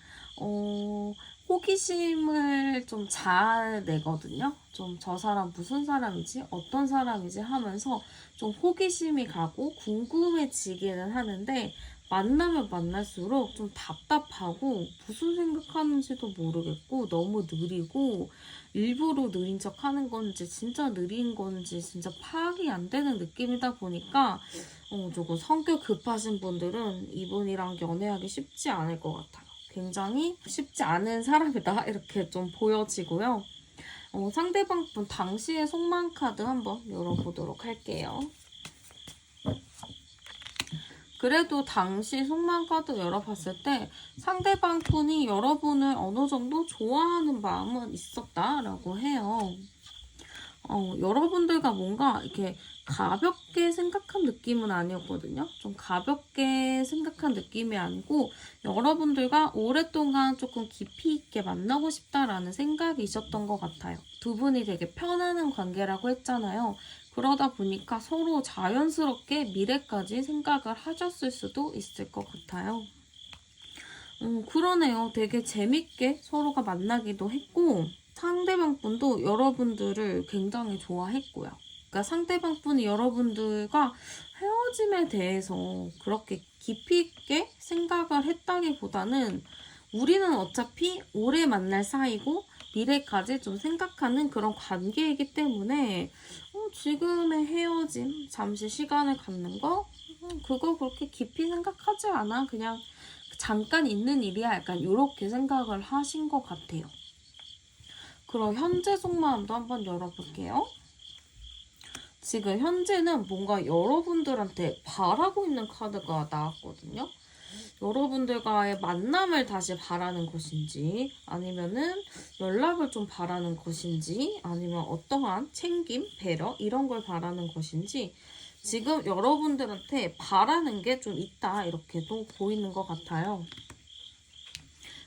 호기심을 좀 잘 내거든요. 좀 저 사람 무슨 사람이지? 어떤 사람이지? 하면서 좀 호기심이 가고 궁금해지기는 하는데 만나면 만날수록 좀 답답하고 무슨 생각하는지도 모르겠고 너무 느리고 일부러 느린 척 하는 건지 진짜 느린 건지 진짜 파악이 안 되는 느낌이다 보니까 조금 성격 급하신 분들은 이분이랑 연애하기 쉽지 않을 것 같아요. 굉장히 쉽지 않은 사람이다 이렇게 좀 보여지고요. 상대방 분 당시의 속마음 카드 한번 열어보도록 할게요. 그래도 당시 속마음 카드 열어봤을 때 상대방 분이 여러분을 어느 정도 좋아하는 마음은 있었다라고 해요. 여러분들과 뭔가 이렇게 가볍게 생각한 느낌은 아니었거든요. 좀 가볍게 생각한 느낌이 아니고 여러분들과 오랫동안 조금 깊이 있게 만나고 싶다라는 생각이 있었던 것 같아요. 두 분이 되게 편안한 관계라고 했잖아요. 그러다 보니까 서로 자연스럽게 미래까지 생각을 하셨을 수도 있을 것 같아요. 그러네요. 되게 재밌게 서로가 만나기도 했고 상대방 분도 여러분들을 굉장히 좋아했고요. 그러니까 상대방 분이 여러분들과 헤어짐에 대해서 그렇게 깊이 있게 생각을 했다기보다는 우리는 어차피 오래 만날 사이고 미래까지 좀 생각하는 그런 관계이기 때문에 지금의 헤어짐, 잠시 시간을 갖는 거 그거 그렇게 깊이 생각하지 않아. 그냥 잠깐 있는 일이야. 약간 이렇게 생각을 하신 것 같아요. 그럼 현재 속마음도 한번 열어볼게요. 지금 현재는 뭔가 여러분들한테 바라고 있는 카드가 나왔거든요. 여러분들과의 만남을 다시 바라는 것인지 아니면은 연락을 좀 바라는 것인지 아니면 어떠한 챙김, 배려 이런 걸 바라는 것인지 지금 여러분들한테 바라는 게 좀 있다 이렇게도 보이는 것 같아요.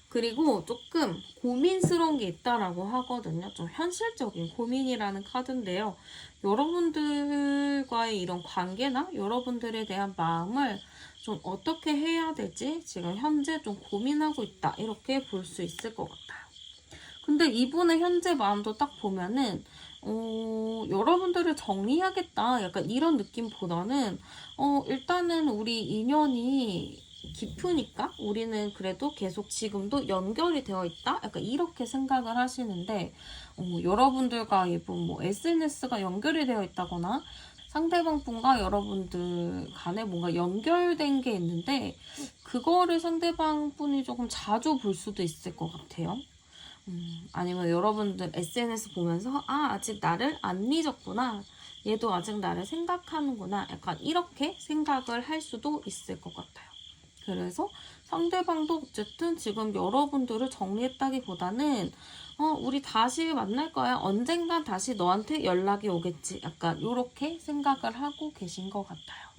그리고 조금 고민스러운 게 있다라고 하거든요. 좀 현실적인 고민이라는 카드인데요. 여러분들과의 이런 관계나 여러분들에 대한 마음을 좀 어떻게 해야 될지 지금 현재 좀 고민하고 있다. 이렇게 볼 수 있을 것 같아요. 근데 이분의 현재 마음도 딱 보면은 여러분들을 정리하겠다. 약간 이런 느낌보다는 일단은 우리 인연이 깊으니까 우리는 그래도 계속 지금도 연결이 되어 있다? 약간 이렇게 생각을 하시는데 여러분들과 이분 뭐 SNS가 연결이 되어 있다거나 상대방 분과 여러분들 간에 뭔가 연결된 게 있는데 그거를 상대방 분이 조금 자주 볼 수도 있을 것 같아요. 아니면 여러분들 SNS 보면서 아직 나를 안 잊었구나. 얘도 아직 나를 생각하는구나. 약간 이렇게 생각을 할 수도 있을 것 같아요. 그래서 상대방도 어쨌든 지금 여러분들을 정리했다기보다는 우리 다시 만날 거야. 언젠간 다시 너한테 연락이 오겠지. 약간 이렇게 생각을 하고 계신 것 같아요.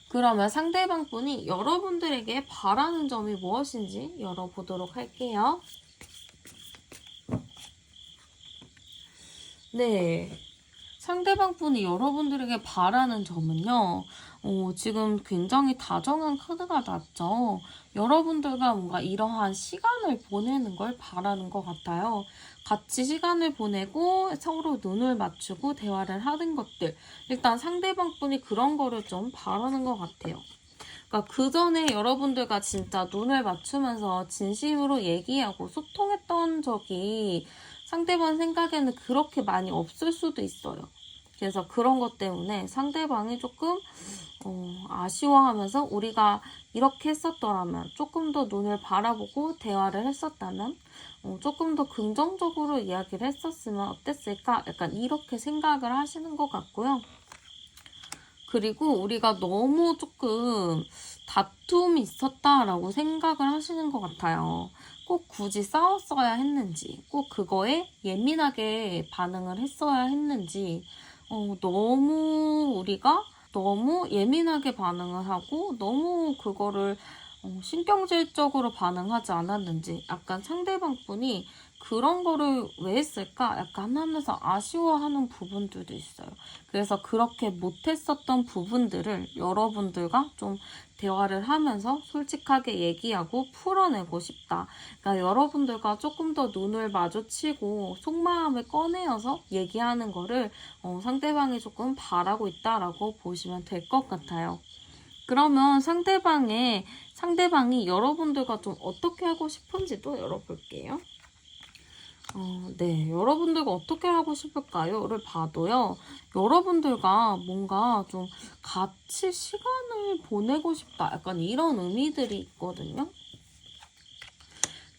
그러면 상대방 분이 여러분들에게 바라는 점이 무엇인지 열어보도록 할게요. 네. 상대방 분이 여러분들에게 바라는 점은요. 지금 굉장히 다정한 카드가 났죠. 여러분들과 뭔가 이러한 시간을 보내는 걸 바라는 것 같아요. 같이 시간을 보내고 서로 눈을 맞추고 대화를 하는 것들. 일단 상대방 분이 그런 거를 좀 바라는 것 같아요. 그러니까 그 전에 여러분들과 진짜 눈을 맞추면서 진심으로 얘기하고 소통했던 적이 상대방 생각에는 그렇게 많이 없을 수도 있어요. 그래서 그런 것 때문에 상대방이 조금 아쉬워하면서 우리가 이렇게 했었더라면 조금 더 눈을 바라보고 대화를 했었다면 조금 더 긍정적으로 이야기를 했었으면 어땠을까? 약간 이렇게 생각을 하시는 것 같고요. 그리고 우리가 너무 조금 다툼이 있었다라고 생각을 하시는 것 같아요. 꼭 굳이 싸웠어야 했는지, 꼭 그거에 예민하게 반응을 했어야 했는지, 너무 우리가 너무 예민하게 반응을 하고 너무 그거를 신경질적으로 반응하지 않았는지, 약간 상대방 분이 그런 거를 왜 했을까? 약간 하면서 아쉬워하는 부분들도 있어요. 그래서 그렇게 못했었던 부분들을 여러분들과 좀 대화를 하면서 솔직하게 얘기하고 풀어내고 싶다. 그러니까 여러분들과 조금 더 눈을 마주치고 속마음을 꺼내어서 얘기하는 거를 상대방이 조금 바라고 있다라고 보시면 될 것 같아요. 그러면 상대방이 여러분들과 좀 어떻게 하고 싶은지도 열어볼게요. 네, 여러분들과 어떻게 하고 싶을까요?를 봐도요, 여러분들과 뭔가 좀 같이 시간을 보내고 싶다. 약간 이런 의미들이 있거든요.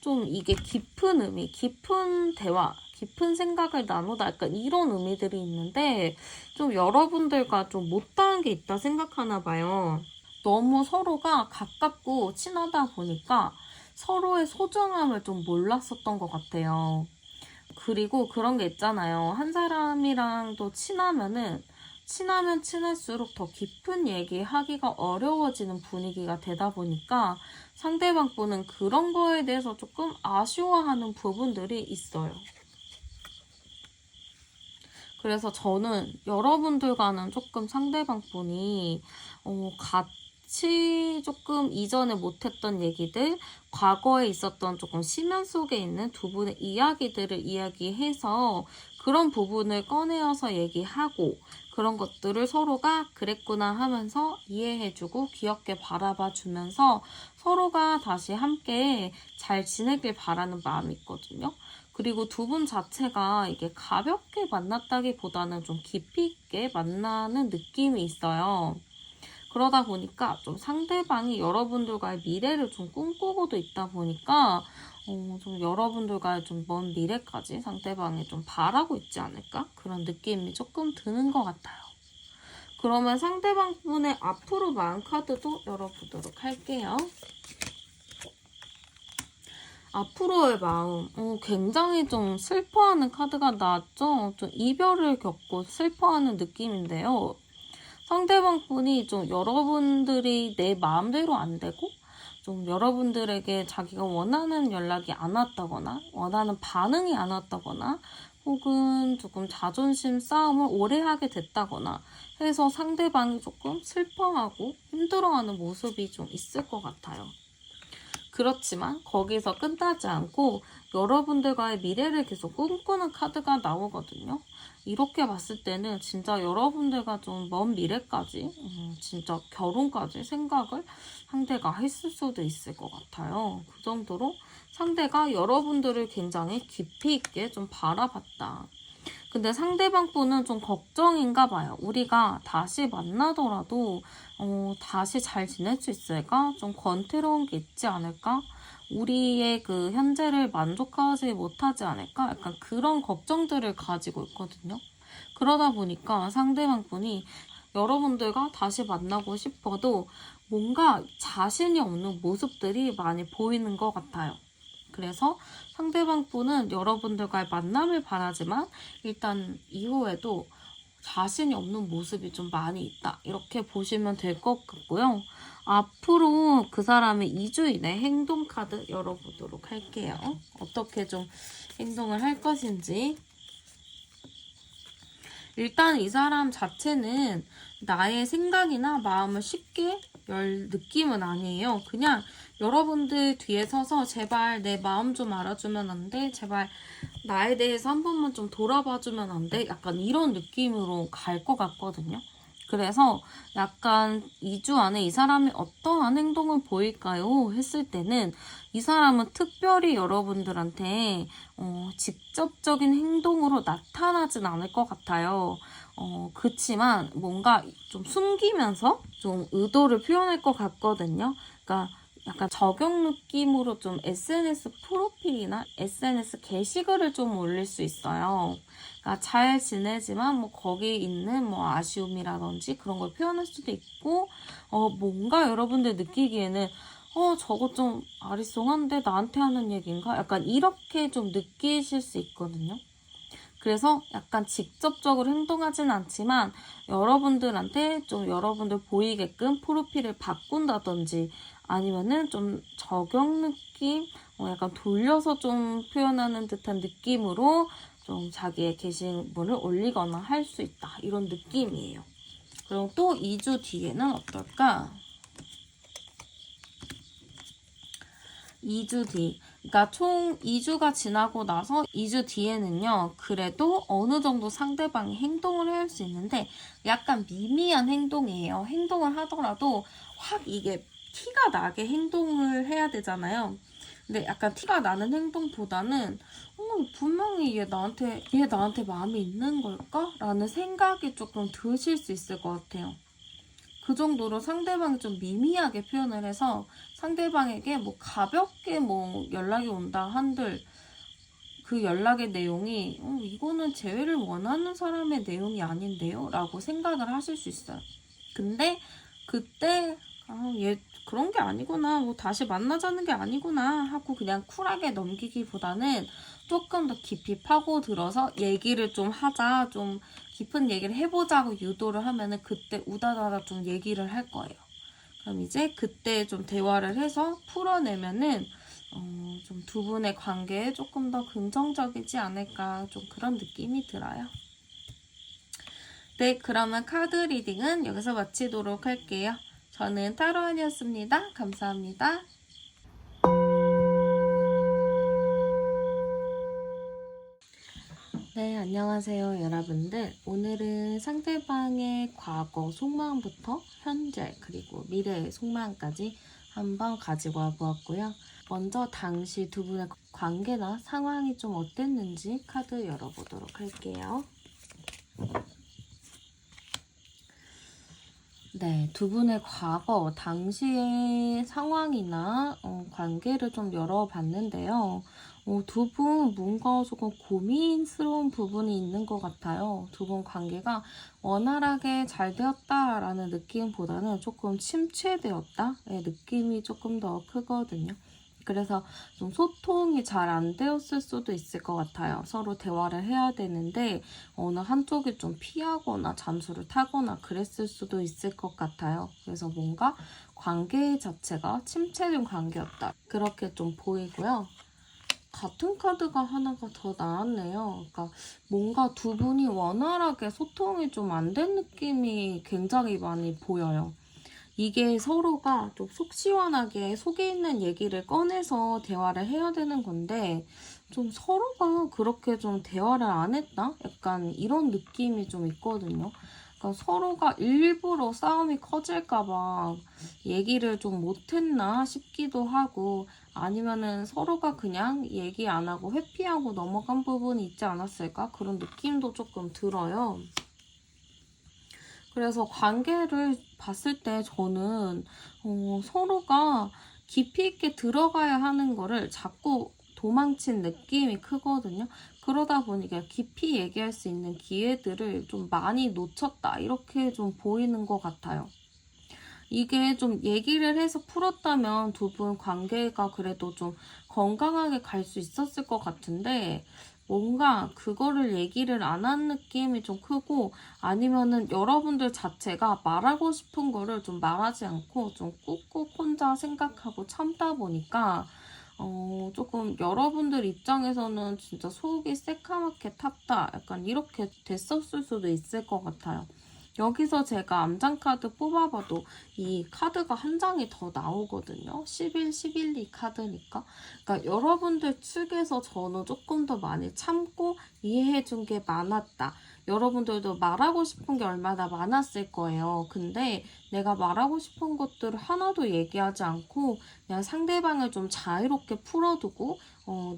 좀 이게 깊은 의미, 깊은 대화, 깊은 생각을 나누다. 약간 이런 의미들이 있는데, 좀 여러분들과 좀 못다한 게 있다 생각하나 봐요. 너무 서로가 가깝고 친하다 보니까 서로의 소중함을 좀 몰랐었던 것 같아요. 그리고 그런 게 있잖아요. 한 사람이랑 또 친하면 친할수록 더 깊은 얘기하기가 어려워지는 분위기가 되다 보니까 상대방 분은 그런 거에 대해서 조금 아쉬워하는 부분들이 있어요. 그래서 저는 여러분들과는 조금 상대방 분이 같이 조금 이전에 못했던 얘기들, 과거에 있었던 조금 심연 속에 있는 두 분의 이야기들을 이야기해서 그런 부분을 꺼내어서 얘기하고 그런 것들을 서로가 그랬구나 하면서 이해해주고 귀엽게 바라봐주면서 서로가 다시 함께 잘 지내길 바라는 마음이 있거든요. 그리고 두 분 자체가 이게 가볍게 만났다기보다는 좀 깊이 있게 만나는 느낌이 있어요. 그러다 보니까 좀 상대방이 여러분들과의 미래를 좀 꿈꾸고도 있다 보니까 좀 여러분들과의 좀 먼 미래까지 상대방이 좀 바라고 있지 않을까? 그런 느낌이 조금 드는 것 같아요. 그러면 상대방 분의 앞으로 마음 카드도 열어보도록 할게요. 앞으로의 마음, 굉장히 좀 슬퍼하는 카드가 나왔죠? 좀 이별을 겪고 슬퍼하는 느낌인데요. 상대방 분이 좀 여러분들이 내 마음대로 안 되고, 좀 여러분들에게 자기가 원하는 연락이 안 왔다거나, 원하는 반응이 안 왔다거나, 혹은 조금 자존심 싸움을 오래 하게 됐다거나 해서 상대방이 조금 슬퍼하고 힘들어하는 모습이 좀 있을 것 같아요. 그렇지만 거기서 끝나지 않고 여러분들과의 미래를 계속 꿈꾸는 카드가 나오거든요. 이렇게 봤을 때는 진짜 여러분들과 좀 먼 미래까지 진짜 결혼까지 생각을 상대가 했을 수도 있을 것 같아요. 그 정도로 상대가 여러분들을 굉장히 깊이 있게 좀 바라봤다. 근데 상대방 분은 좀 걱정인가 봐요. 우리가 다시 만나더라도 다시 잘 지낼 수 있을까? 좀 권태로운 게 있지 않을까? 우리의 그 현재를 만족하지 못하지 않을까? 약간 그런 걱정들을 가지고 있거든요. 그러다 보니까 상대방 분이 여러분들과 다시 만나고 싶어도 뭔가 자신이 없는 모습들이 많이 보이는 것 같아요. 그래서 상대방 분은 여러분들과의 만남을 바라지만 일단 이후에도 자신이 없는 모습이 좀 많이 있다. 이렇게 보시면 될 것 같고요. 앞으로 그 사람의 2주 이내 행동 카드 열어보도록 할게요. 어떻게 좀 행동을 할 것인지. 일단 이 사람 자체는 나의 생각이나 마음을 쉽게 열 느낌은 아니에요. 그냥 여러분들 뒤에 서서 제발 내 마음 좀 알아주면 안 돼? 제발 나에 대해서 한 번만 좀 돌아봐주면 안 돼? 약간 이런 느낌으로 갈 것 같거든요. 그래서 약간 2주 안에 이 사람이 어떠한 행동을 보일까요? 했을 때는 이 사람은 특별히 여러분들한테 직접적인 행동으로 나타나진 않을 것 같아요. 그치만 뭔가 좀 숨기면서 좀 의도를 표현할 것 같거든요. 그러니까 약간 적용 느낌으로 좀 SNS 프로필이나 SNS 게시글을 좀 올릴 수 있어요. 그러니까 잘 지내지만 뭐 거기 있는 뭐 아쉬움이라든지 그런 걸 표현할 수도 있고, 뭔가 여러분들 느끼기에는 저거 좀 아리송한데 나한테 하는 얘기인가? 약간 이렇게 좀 느끼실 수 있거든요. 그래서 약간 직접적으로 행동하진 않지만 여러분들한테 좀 여러분들 보이게끔 프로필을 바꾼다든지 아니면은 좀 적용 느낌, 약간 돌려서 좀 표현하는 듯한 느낌으로 좀 자기의 게시물을 올리거나 할 수 있다. 이런 느낌이에요. 그리고 또 2주 뒤에는 어떨까? 2주 뒤. 그러니까 총 2주가 지나고 나서 2주 뒤에는요, 그래도 어느 정도 상대방이 행동을 할 수 있는데, 약간 미미한 행동이에요. 행동을 하더라도 확 이게 티가 나게 행동을 해야 되잖아요. 근데 약간 티가 나는 행동보다는, 분명히 얘 나한테 마음이 있는 걸까? 라는 생각이 조금 드실 수 있을 것 같아요. 그 정도로 상대방이 좀 미미하게 표현을 해서 상대방에게 뭐 가볍게 뭐 연락이 온다 한들 그 연락의 내용이 이거는 재회를 원하는 사람의 내용이 아닌데요? 라고 생각을 하실 수 있어요. 근데 그때 얘 그런 게 아니구나, 뭐 다시 만나자는 게 아니구나 하고 그냥 쿨하게 넘기기보다는 조금 더 깊이 파고들어서 얘기를 좀 하자, 좀 깊은 얘기를 해보자고 유도를 하면은 그때 우다다다 좀 얘기를 할 거예요. 그럼 이제 그때 좀 대화를 해서 풀어내면은 좀 두 분의 관계에 조금 더 긍정적이지 않을까, 좀 그런 느낌이 들어요. 네, 그러면 카드 리딩은 여기서 마치도록 할게요. 저는 타로안이었습니다. 감사합니다. 네, 안녕하세요, 여러분들. 오늘은 상대방의 과거 속마음부터 현재 그리고 미래의 속마음까지 한번 가지고 와보았고요. 먼저 당시 두 분의 관계나 상황이 좀 어땠는지 카드 열어보도록 할게요. 네, 두 분의 과거, 당시의 상황이나 관계를 좀 열어봤는데요. 두 분 뭔가 조금 고민스러운 부분이 있는 것 같아요. 두 분 관계가 원활하게 잘 되었다라는 느낌보다는 조금 침체되었다의 느낌이 조금 더 크거든요. 그래서 좀 소통이 잘 안 되었을 수도 있을 것 같아요. 서로 대화를 해야 되는데 어느 한쪽이 좀 피하거나 잠수를 타거나 그랬을 수도 있을 것 같아요. 그래서 뭔가 관계 자체가 침체된 관계였다, 그렇게 좀 보이고요. 같은 카드가 하나가 더 나왔네요. 그러니까 뭔가 두 분이 원활하게 소통이 좀 안 된 느낌이 굉장히 많이 보여요. 이게 서로가 좀 속 시원하게 속에 있는 얘기를 꺼내서 대화를 해야 되는 건데 좀 서로가 그렇게 좀 대화를 안 했다? 약간 이런 느낌이 좀 있거든요. 그러니까 서로가 일부러 싸움이 커질까봐 얘기를 좀 못했나 싶기도 하고, 아니면은 서로가 그냥 얘기 안 하고 회피하고 넘어간 부분이 있지 않았을까? 그런 느낌도 조금 들어요. 그래서 관계를 봤을 때 저는 서로가 깊이 있게 들어가야 하는 거를 자꾸 도망친 느낌이 크거든요. 그러다 보니까 깊이 얘기할 수 있는 기회들을 좀 많이 놓쳤다, 이렇게 좀 보이는 것 같아요. 이게 좀 얘기를 해서 풀었다면 두 분 관계가 그래도 좀 건강하게 갈 수 있었을 것 같은데, 뭔가 그거를 얘기를 안 한 느낌이 좀 크고, 아니면은 여러분들 자체가 말하고 싶은 거를 좀 말하지 않고 좀 꾹꾹 혼자 생각하고 참다 보니까 조금 여러분들 입장에서는 진짜 속이 새카맣게 탔다, 약간 이렇게 됐었을 수도 있을 것 같아요. 여기서 제가 암장 카드 뽑아봐도 이 카드가 한 장이 더 나오거든요. 11, 11이 카드니까. 그러니까 여러분들 측에서 저는 조금 더 많이 참고 이해해준 게 많았다. 여러분들도 말하고 싶은 게 얼마나 많았을 거예요. 근데 내가 말하고 싶은 것들을 하나도 얘기하지 않고 그냥 상대방을 좀 자유롭게 풀어두고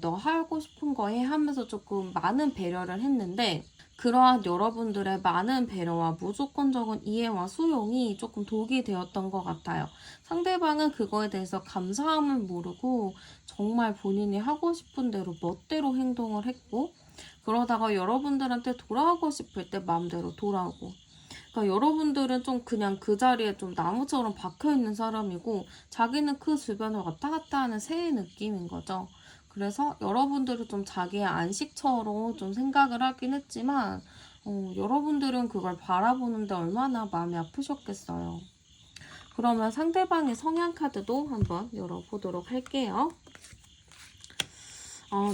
너 하고 싶은 거 해 하면서 조금 많은 배려를 했는데 그러한 여러분들의 많은 배려와 무조건적인 이해와 수용이 조금 독이 되었던 것 같아요. 상대방은 그거에 대해서 감사함을 모르고 정말 본인이 하고 싶은 대로 멋대로 행동을 했고 그러다가 여러분들한테 돌아오고 싶을 때 마음대로 돌아오고 그러니까 여러분들은 좀 그냥 그 자리에 좀 나무처럼 박혀있는 사람이고 자기는 그 주변을 왔다 갔다 하는 새의 느낌인 거죠. 그래서 여러분들은 좀 자기의 안식처로 좀 생각을 하긴 했지만 여러분들은 그걸 바라보는데 얼마나 마음이 아프셨겠어요. 그러면 상대방의 성향 카드도 한번 열어보도록 할게요.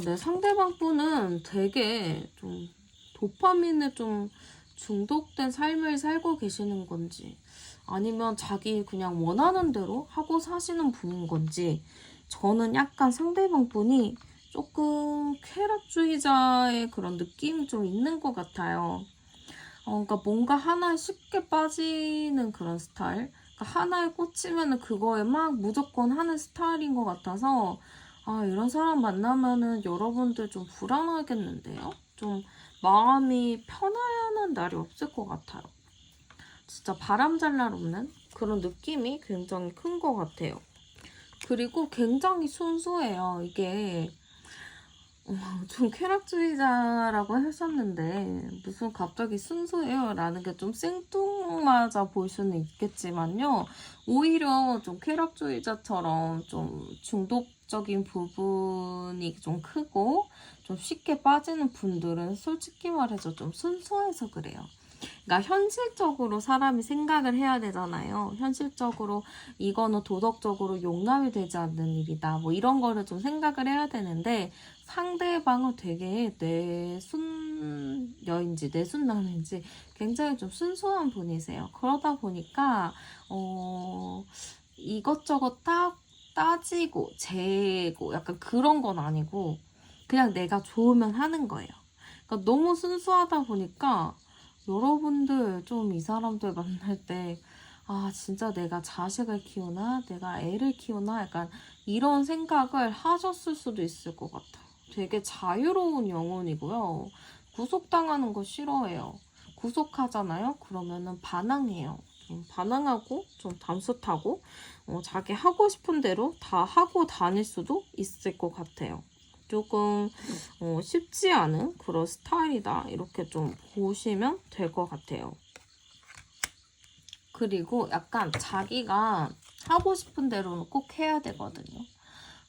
네, 상대방 분은 되게 좀 도파민에 좀 중독된 삶을 살고 계시는 건지 아니면 자기 그냥 원하는 대로 하고 사시는 분인 건지 저는 약간 상대방 분이 조금 쾌락주의자의 그런 느낌이 좀 있는 것 같아요. 그러니까 뭔가 하나에 쉽게 빠지는 그런 스타일. 그러니까 하나에 꽂히면은 그거에 막 무조건 하는 스타일인 것 같아서 이런 사람 만나면은 여러분들 좀 불안하겠는데요? 좀 마음이 편안한 날이 없을 것 같아요. 진짜 바람잘 날 없는 그런 느낌이 굉장히 큰 것 같아요. 그리고 굉장히 순수해요. 이게 좀 쾌락주의자라고 하셨는데 무슨 갑자기 순수해요 라는 게 좀 생뚱맞아 보일 수는 있겠지만요. 오히려 좀 쾌락주의자처럼 좀 중독적인 부분이 좀 크고 좀 쉽게 빠지는 분들은 솔직히 말해서 좀 순수해서 그래요. 그러니까 현실적으로 사람이 생각을 해야 되잖아요. 현실적으로 이거는 도덕적으로 용납이 되지 않는 일이다. 뭐 이런 거를 좀 생각을 해야 되는데 상대방은 되게 내순여인지 내순남인지 굉장히 좀 순수한 분이세요. 그러다 보니까 이것저것 따지고 재고 약간 그런 건 아니고 그냥 내가 좋으면 하는 거예요. 그러니까 너무 순수하다 보니까 여러분들 좀 이 사람들 만날 때 진짜 내가 자식을 키우나 내가 애를 키우나 약간 이런 생각을 하셨을 수도 있을 것 같아요. 되게 자유로운 영혼이고요. 구속당하는 거 싫어해요. 구속하잖아요. 그러면은 반항해요. 좀 반항하고 좀 담숫하고 자기 하고 싶은 대로 다 하고 다닐 수도 있을 것 같아요. 조금 쉽지 않은 그런 스타일이다 이렇게 좀 보시면 될 것 같아요. 그리고 약간 자기가 하고 싶은 대로는 꼭 해야 되거든요.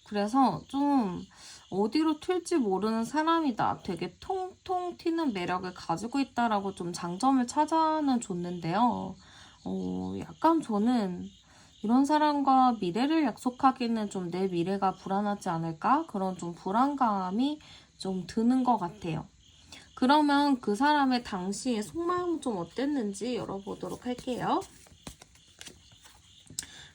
그래서 좀 어디로 튈지 모르는 사람이다. 되게 통통 튀는 매력을 가지고 있다라고 좀 장점을 찾아는 줬는데요. 약간 저는 이런 사람과 미래를 약속하기는 좀 내 미래가 불안하지 않을까? 그런 좀 불안감이 좀 드는 것 같아요. 그러면 그 사람의 당시의 속마음은 좀 어땠는지 열어보도록 할게요.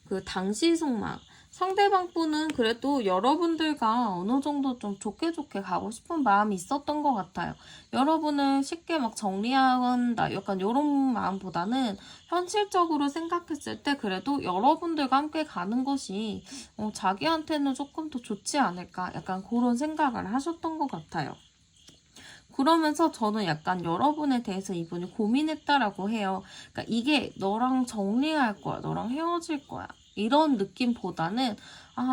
그 당시 속마음. 상대방 분은 그래도 여러분들과 어느 정도 좀 좋게 가고 싶은 마음이 있었던 것 같아요. 여러분을 쉽게 막 정리한다, 약간 이런 마음보다는 현실적으로 생각했을 때 그래도 여러분들과 함께 가는 것이 자기한테는 조금 더 좋지 않을까, 약간 그런 생각을 하셨던 것 같아요. 그러면서 저는 약간 여러분에 대해서 이분이 고민했다라고 해요. 그러니까 이게 너랑 정리할 거야, 너랑 헤어질 거야. 이런 느낌보다는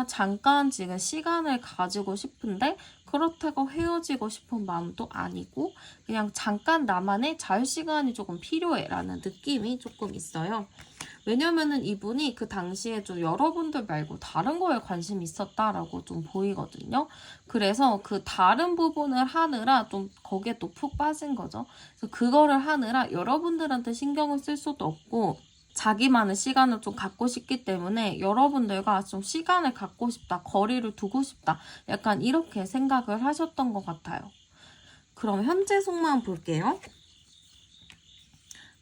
잠깐 지금 시간을 가지고 싶은데 그렇다고 헤어지고 싶은 마음도 아니고 그냥 잠깐 나만의 자유시간이 조금 필요해 라는 느낌이 조금 있어요. 왜냐면은 이분이 그 당시에 좀 여러분들 말고 다른 거에 관심이 있었다라고 좀 보이거든요. 그래서 그 다른 부분을 하느라 좀 거기에 또 푹 빠진 거죠. 그래서 그거를 하느라 여러분들한테 신경을 쓸 수도 없고 자기만의 시간을 좀 갖고 싶기 때문에 여러분들과 좀 시간을 갖고 싶다, 거리를 두고 싶다, 약간 이렇게 생각을 하셨던 것 같아요. 그럼 현재 속마음 볼게요.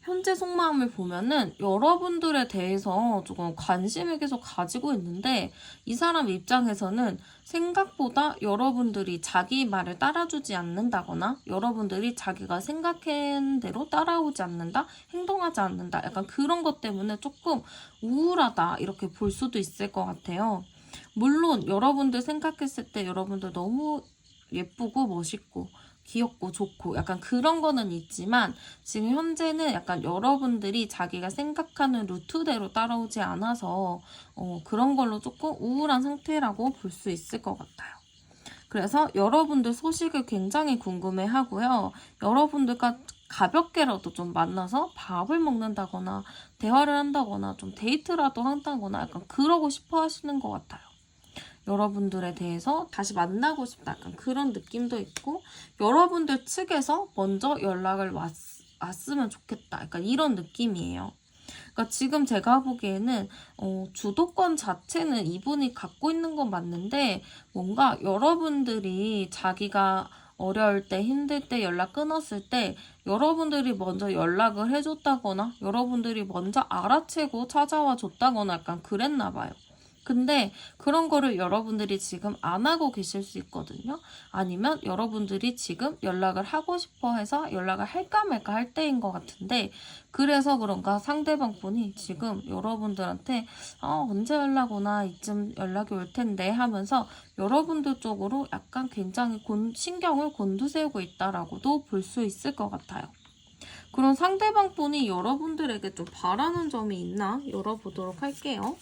현재 속마음을 보면은 여러분들에 대해서 조금 관심을 계속 가지고 있는데 이 사람 입장에서는 생각보다 여러분들이 자기 말을 따라주지 않는다거나 여러분들이 자기가 생각한 대로 따라오지 않는다, 행동하지 않는다, 약간 그런 것 때문에 조금 우울하다 이렇게 볼 수도 있을 것 같아요. 물론 여러분들 생각했을 때 여러분들 너무 예쁘고 멋있고 귀엽고 좋고 약간 그런 거는 있지만 지금 현재는 약간 여러분들이 자기가 생각하는 루트대로 따라오지 않아서 그런 걸로 조금 우울한 상태라고 볼 수 있을 것 같아요. 그래서 여러분들 소식을 굉장히 궁금해 하고요. 여러분들과 가볍게라도 좀 만나서 밥을 먹는다거나 대화를 한다거나 좀 데이트라도 한다거나 약간 그러고 싶어 하시는 것 같아요. 여러분들에 대해서 다시 만나고 싶다. 약간 그런 느낌도 있고 여러분들 측에서 먼저 연락을 왔으면 좋겠다. 약간 이런 느낌이에요. 그러니까 지금 제가 보기에는 주도권 자체는 이분이 갖고 있는 건 맞는데 뭔가 여러분들이 자기가 어려울 때 힘들 때 연락 끊었을 때 여러분들이 먼저 연락을 해줬다거나 여러분들이 먼저 알아채고 찾아와 줬다거나 약간 그랬나 봐요. 근데 그런 거를 여러분들이 지금 안 하고 계실 수 있거든요. 아니면 여러분들이 지금 연락을 하고 싶어 해서 연락을 할까 말까 할 때인 것 같은데 그래서 그런가 상대방 분이 지금 여러분들한테 언제 연락 오나 이쯤 연락이 올 텐데 하면서 여러분들 쪽으로 약간 굉장히 신경을 곤두세우고 있다라고도 볼 수 있을 것 같아요. 그런 상대방 분이 여러분들에게 좀 바라는 점이 있나 열어보도록 할게요.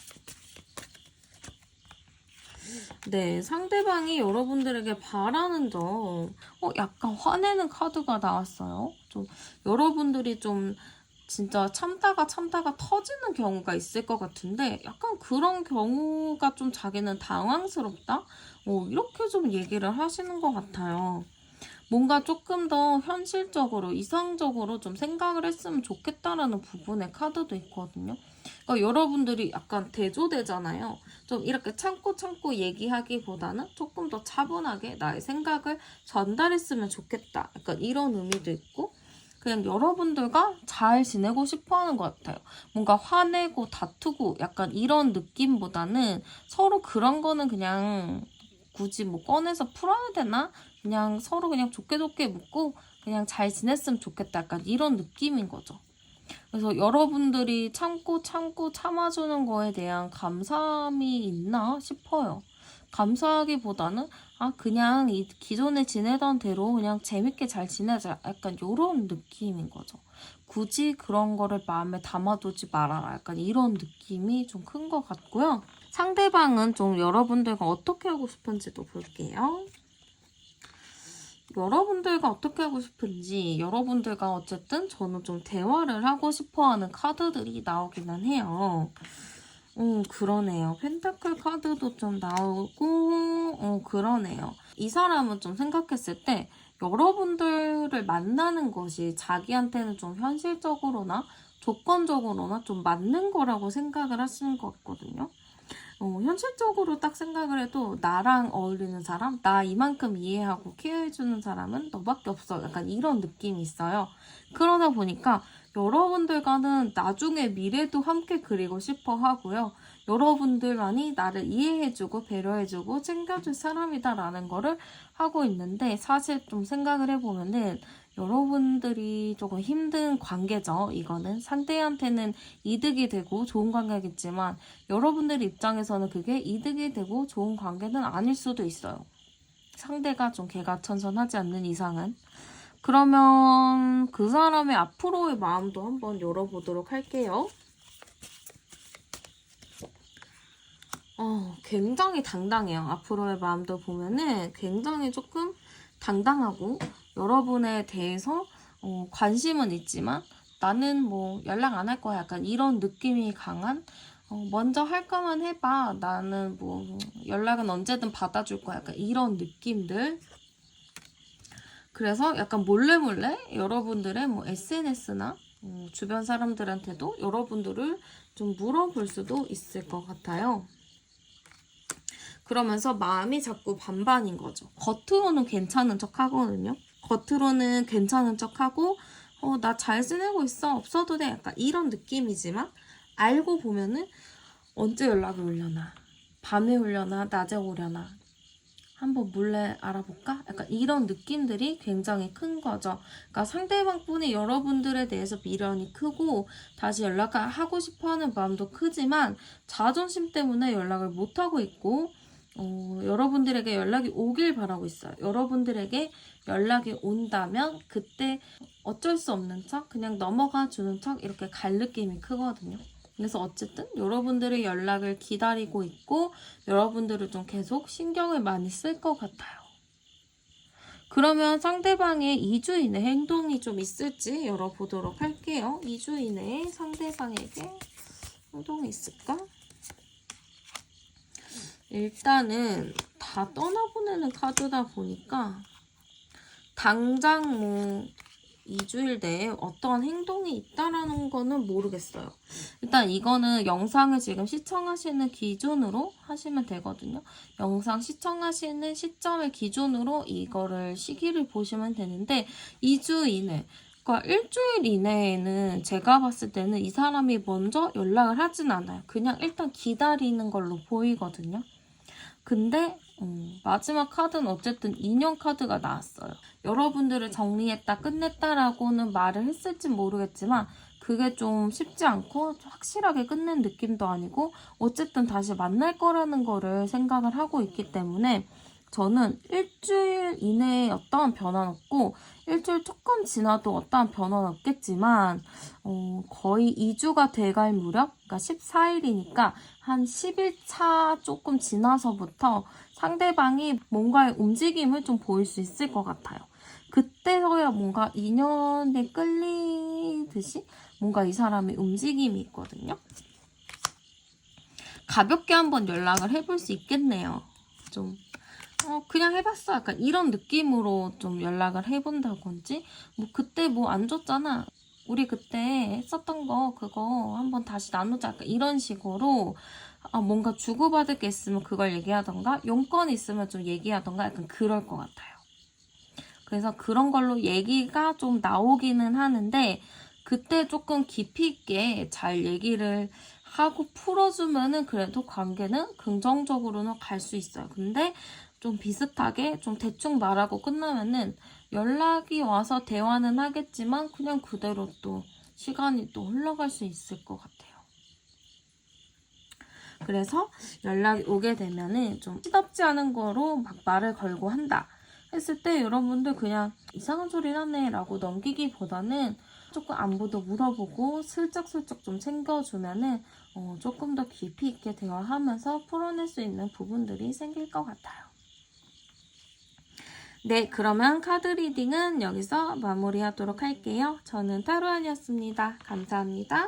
네, 상대방이 여러분들에게 바라는 점, 약간 화내는 카드가 나왔어요. 좀, 여러분들이 좀, 진짜 참다가 터지는 경우가 있을 것 같은데, 약간 그런 경우가 좀 자기는 당황스럽다? 이렇게 좀 얘기를 하시는 것 같아요. 뭔가 조금 더 현실적으로, 이상적으로 좀 생각을 했으면 좋겠다라는 부분의 카드도 있거든요. 그러니까 여러분들이 약간 대조되잖아요. 좀 이렇게 참고 얘기하기보다는 조금 더 차분하게 나의 생각을 전달했으면 좋겠다. 약간 이런 의미도 있고 그냥 여러분들과 잘 지내고 싶어 하는 것 같아요. 뭔가 화내고 다투고 약간 이런 느낌보다는 서로 그런 거는 그냥 굳이 뭐 꺼내서 풀어야 되나? 그냥 서로 그냥 좋게 묻고 그냥 잘 지냈으면 좋겠다. 약간 이런 느낌인 거죠. 그래서 여러분들이 참고 참아주는 거에 대한 감사함이 있나 싶어요. 감사하기보다는 그냥 이 기존에 지내던 대로 그냥 재밌게 잘 지내자. 약간 이런 느낌인 거죠. 굳이 그런 거를 마음에 담아두지 말아라. 약간 이런 느낌이 좀 큰 것 같고요. 상대방은 좀 여러분들과 어떻게 하고 싶은지도 볼게요. 여러분들과 어떻게 하고 싶은지 여러분들과 어쨌든 저는 좀 대화를 하고 싶어하는 카드들이 나오기는 해요. 그러네요. 펜타클 카드도 좀 나오고 그러네요. 이 사람은 좀 생각했을 때 여러분들을 만나는 것이 자기한테는 좀 현실적으로나 조건적으로나 좀 맞는 거라고 생각을 하시는 것 같거든요. 현실적으로 딱 생각을 해도 나랑 어울리는 사람, 나 이만큼 이해하고 케어해주는 사람은 너밖에 없어. 약간 이런 느낌이 있어요. 그러다 보니까 여러분들과는 나중에 미래도 함께 그리고 싶어 하고요. 여러분들만이 나를 이해해주고 배려해주고 챙겨줄 사람이다라는 거를 하고 있는데 사실 좀 생각을 해보면은 여러분들이 조금 힘든 관계죠. 이거는 상대한테는 이득이 되고 좋은 관계겠지만 여러분들 입장에서는 그게 이득이 되고 좋은 관계는 아닐 수도 있어요. 상대가 좀 개가천선하지 않는 이상은. 그러면 그 사람의 앞으로의 마음도 한번 열어보도록 할게요. 굉장히 당당해요. 앞으로의 마음도 보면은 굉장히 조금 당당하고 여러분에 대해서 관심은 있지만 나는 뭐 연락 안 할 거야. 약간 이런 느낌이 강한 먼저 할 거면 해봐. 나는 뭐 연락은 언제든 받아줄 거야. 약간 이런 느낌들. 그래서 약간 몰래 여러분들의 뭐 SNS나 주변 사람들한테도 여러분들을 좀 물어볼 수도 있을 것 같아요. 그러면서 마음이 자꾸 반반인 거죠. 겉으로는 괜찮은 척 하거든요. 겉으로는 괜찮은 척 하고 나 잘 지내고 있어. 없어도 돼. 약간 이런 느낌이지만 알고 보면은 언제 연락이 오려나, 밤에 오려나, 낮에 오려나 한번 몰래 알아볼까? 약간 이런 느낌들이 굉장히 큰 거죠. 그러니까 상대방분이 여러분들에 대해서 미련이 크고 다시 연락을 하고 싶어하는 마음도 크지만 자존심 때문에 연락을 못하고 있고 여러분들에게 연락이 오길 바라고 있어요. 여러분들에게 연락이 온다면 그때 어쩔 수 없는 척 그냥 넘어가 주는 척 이렇게 갈 느낌이 크거든요. 그래서 어쨌든 여러분들의 연락을 기다리고 있고 여러분들을 좀 계속 신경을 많이 쓸 것 같아요. 그러면 상대방의 2주 이내 행동이 좀 있을지 열어보도록 할게요. 2주 이내에 상대방에게 행동이 있을까? 일단은 다 떠나보내는 카드다 보니까 당장 뭐 2주일 내에 어떠한 행동이 있다라는 거는 모르겠어요. 일단 이거는 영상을 지금 시청하시는 기준으로 하시면 되거든요. 영상 시청하시는 시점을 기준으로 이거를 시기를 보시면 되는데 2주 이내, 그러니까 일주일 이내에는 제가 봤을 때는 이 사람이 먼저 연락을 하진 않아요. 그냥 일단 기다리는 걸로 보이거든요. 근데 마지막 카드는 어쨌든 인연 카드가 나왔어요. 여러분들을 정리했다, 끝냈다라고는 말을 했을지 모르겠지만 그게 좀 쉽지 않고 확실하게 끝낸 느낌도 아니고 어쨌든 다시 만날 거라는 거를 생각을 하고 있기 때문에 저는 일주일 이내에 어떠한 변화는 없고 일주일 조금 지나도 어떠한 변화는 없겠지만 거의 2주가 돼갈 무렵, 그러니까 14일이니까 한 10일 차 조금 지나서부터 상대방이 뭔가의 움직임을 좀 보일 수 있을 것 같아요. 그때서야 뭔가 인연에 끌리듯이 뭔가 이 사람의 움직임이 있거든요. 가볍게 한번 연락을 해볼 수 있겠네요. 좀 그냥 해봤어. 약간 이런 느낌으로 좀 연락을 해본다든지 뭐 그때 뭐 안 줬잖아. 우리 그때 했었던 거 그거 한번 다시 나누자. 약간 이런 식으로 뭔가 주고받을 게 있으면 그걸 얘기하던가 용건이 있으면 좀 얘기하던가 약간 그럴 것 같아요. 그래서 그런 걸로 얘기가 좀 나오기는 하는데 그때 조금 깊이 있게 잘 얘기를 하고 풀어주면은 그래도 관계는 긍정적으로는 갈 수 있어요. 근데 좀 비슷하게 좀 대충 말하고 끝나면은 연락이 와서 대화는 하겠지만 그냥 그대로 또 시간이 또 흘러갈 수 있을 것 같아요. 그래서 연락이 오게 되면은 좀 시덥지 않은 거로 막 말을 걸고 한다 했을 때 여러분들 그냥 이상한 소리 하네 라고 넘기기보다는 조금 안부도 물어보고 슬쩍슬쩍 좀 챙겨주면은 조금 더 깊이 있게 대화하면서 풀어낼 수 있는 부분들이 생길 것 같아요. 네, 그러면 카드 리딩은 여기서 마무리하도록 할게요. 저는 타로안이었습니다. 감사합니다.